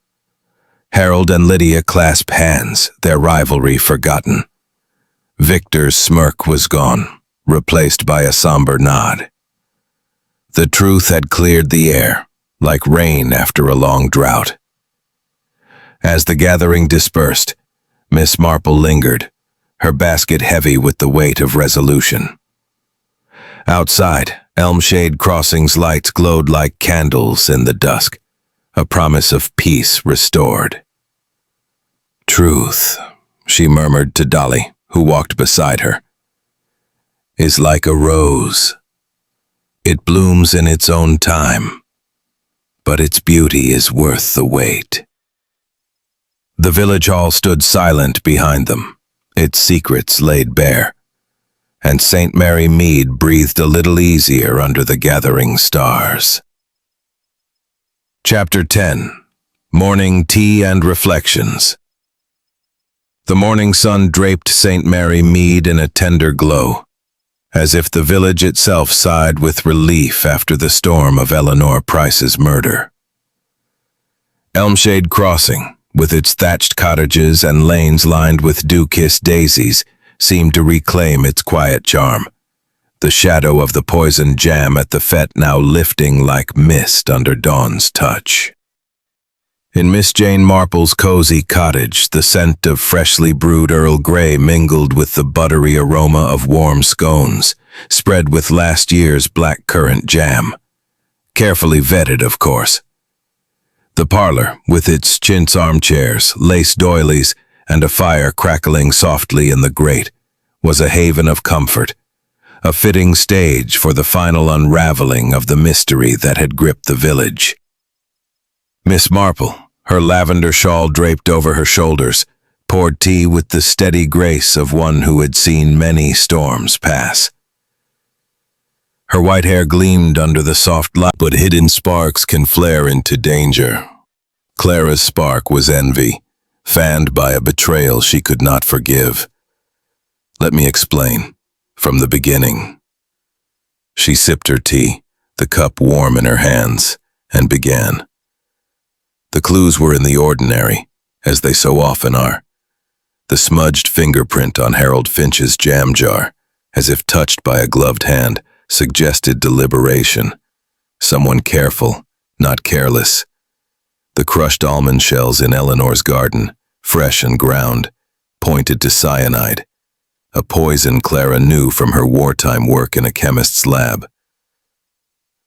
Harold and Lydia clasped hands, their rivalry forgotten. Victor's smirk was gone, replaced by a somber nod. The truth had cleared the air, like rain after a long drought. As the gathering dispersed, Miss Marple lingered, her basket heavy with the weight of resolution. Outside, Elmshade Crossing's lights glowed like candles in the dusk, a promise of peace restored. Truth, she murmured to Dolly, who walked beside her, is like a rose. It blooms in its own time, but its beauty is worth the wait. The village hall stood silent behind them, its secrets laid bare, and St. Mary Mead breathed a little easier under the gathering stars. Chapter 10. Morning Tea and Reflections. The morning sun draped St. Mary Mead in a tender glow, as if the village itself sighed with relief after the storm of Eleanor Price's murder. Elmshade Crossing, with its thatched cottages and lanes lined with dew-kissed daisies, seemed to reclaim its quiet charm, the shadow of the poisoned jam at the fete now lifting like mist under dawn's touch. In Miss Jane Marple's cozy cottage, the scent of freshly brewed Earl Grey mingled with the buttery aroma of warm scones, spread with last year's black currant jam. Carefully vetted, of course. The parlor, with its chintz armchairs, lace doilies, and a fire crackling softly in the grate, was a haven of comfort, a fitting stage for the final unraveling of the mystery that had gripped the village. Miss Marple, her lavender shawl draped over her shoulders, poured tea with the steady grace of one who had seen many storms pass. Her white hair gleamed under the soft light, but hidden sparks can flare into danger. Clara's spark was envy, fanned by a betrayal she could not forgive. Let me explain, from the beginning. She sipped her tea, the cup warm in her hands, and began. The clues were in the ordinary, as they so often are. The smudged fingerprint on Harold Finch's jam jar, as if touched by a gloved hand, suggested deliberation. Someone careful, not careless. The crushed almond shells in Eleanor's garden, fresh and ground, pointed to cyanide, a poison Clara knew from her wartime work in a chemist's lab.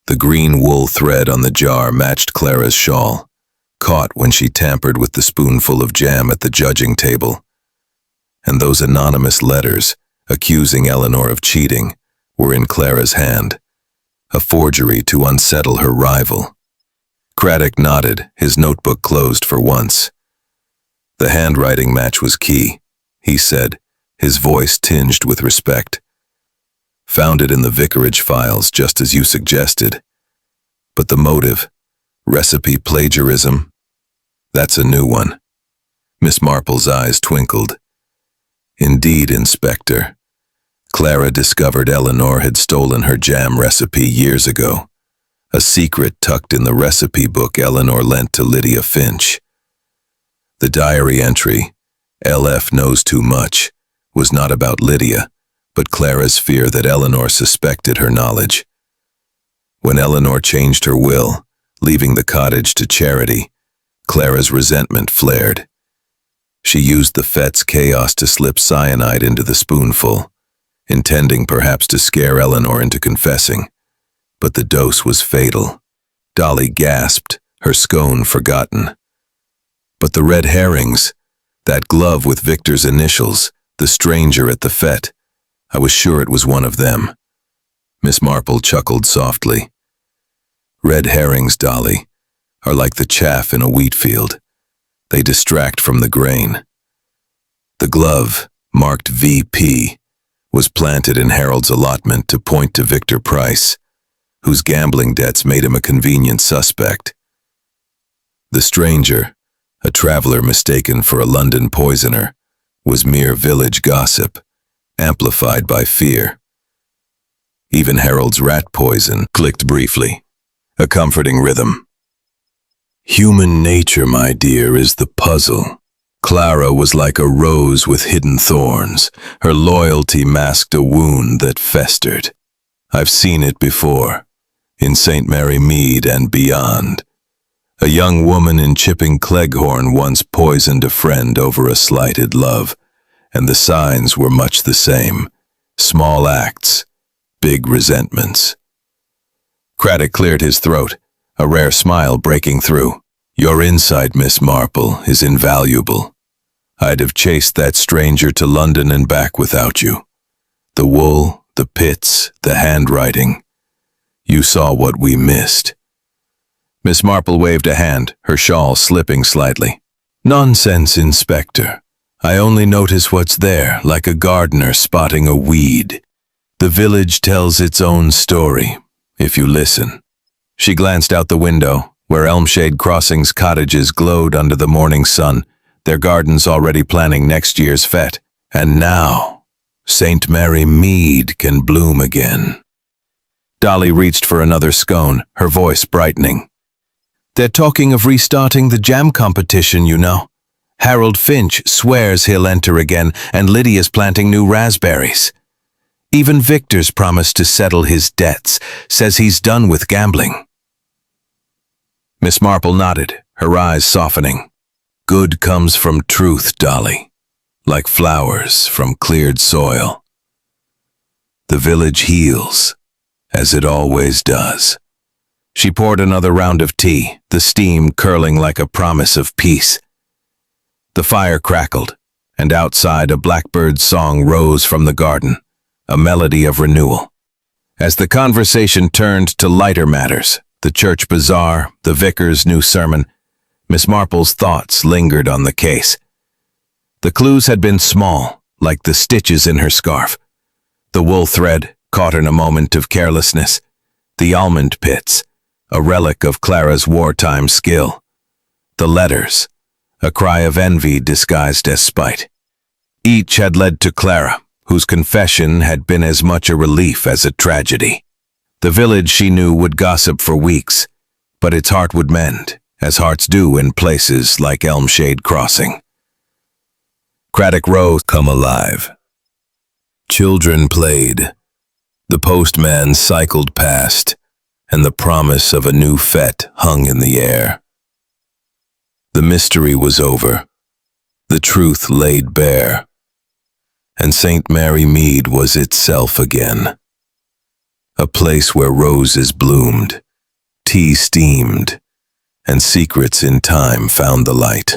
The green wool thread on the jar matched Clara's shawl, caught when she tampered with the spoonful of jam at the judging table. And those anonymous letters, accusing Eleanor of cheating, were in Clara's hand, a forgery to unsettle her rival. Craddock nodded, his notebook closed for once. The handwriting match was key, he said, his voice tinged with respect. Found it in the vicarage files, just as you suggested. But the motive, recipe plagiarism, that's a new one. Miss Marple's eyes twinkled. Indeed, Inspector. Clara discovered Eleanor had stolen her jam recipe years ago, a secret tucked in the recipe book Eleanor lent to Lydia Finch. The diary entry, LF knows too much, was not about Lydia, but Clara's fear that Eleanor suspected her knowledge. When Eleanor changed her will, leaving the cottage to charity, Clara's resentment flared. She used the fete's chaos to slip cyanide into the spoonful, intending perhaps to scare Eleanor into confessing. But the dose was fatal. Dolly gasped, her scone forgotten. But the red herrings, that glove with Victor's initials, the stranger at the fete, I was sure it was one of them. Miss Marple chuckled softly. Red herrings, Dolly, are like the chaff in a wheat field. They distract from the grain. The glove, marked VP, was planted in Harold's allotment to point to Victor Price, whose gambling debts made him a convenient suspect. The stranger, a traveler mistaken for a London poisoner, was mere village gossip, amplified by fear. Even Harold's rat poison clicked briefly, a comforting rhythm. Human nature, my dear, is the puzzle. Clara was like a rose with hidden thorns. Her loyalty masked a wound that festered. I've seen it before, in St. Mary Mead and beyond. A young woman in Chipping Cleghorn once poisoned a friend over a slighted love, and the signs were much the same. Small acts, big resentments. Craddock cleared his throat, a rare smile breaking through. Your insight, Miss Marple, is invaluable. I'd have chased that stranger to London and back without you. The wool, the pits, the handwriting. You saw what we missed. Miss Marple waved a hand, her shawl slipping slightly. Nonsense, Inspector. I only notice what's there, like a gardener spotting a weed. The village tells its own story, if you listen. She glanced out the window, where Elmshade Crossing's cottages glowed under the morning sun, their gardens already planning next year's fete. And now, St. Mary Mead can bloom again. Dolly reached for another scone, her voice brightening. They're talking of restarting the jam competition, you know. Harold Finch swears he'll enter again, and Lydia's planting new raspberries. Even Victor's promised to settle his debts, says he's done with gambling. Miss Marple nodded, her eyes softening. Good comes from truth, Dolly, like flowers from cleared soil. The village heals, as it always does. She poured another round of tea, the steam curling like a promise of peace. The fire crackled, and outside a blackbird's song rose from the garden, a melody of renewal. As the conversation turned to lighter matters, the church bazaar, the vicar's new sermon, Miss Marple's thoughts lingered on the case. The clues had been small, like the stitches in her scarf. The wool thread, caught in a moment of carelessness. The almond pits, a relic of Clara's wartime skill. The letters, a cry of envy disguised as spite. Each had led to Clara, whose confession had been as much a relief as a tragedy. The village, she knew, would gossip for weeks, but its heart would mend, as hearts do in places like Elmshade Crossing. Craddock rose, come alive. Children played. The postman cycled past, and the promise of a new fete hung in the air. The mystery was over, the truth laid bare, and St. Mary Mead was itself again. A place where roses bloomed, tea steamed, and secrets in time found the light.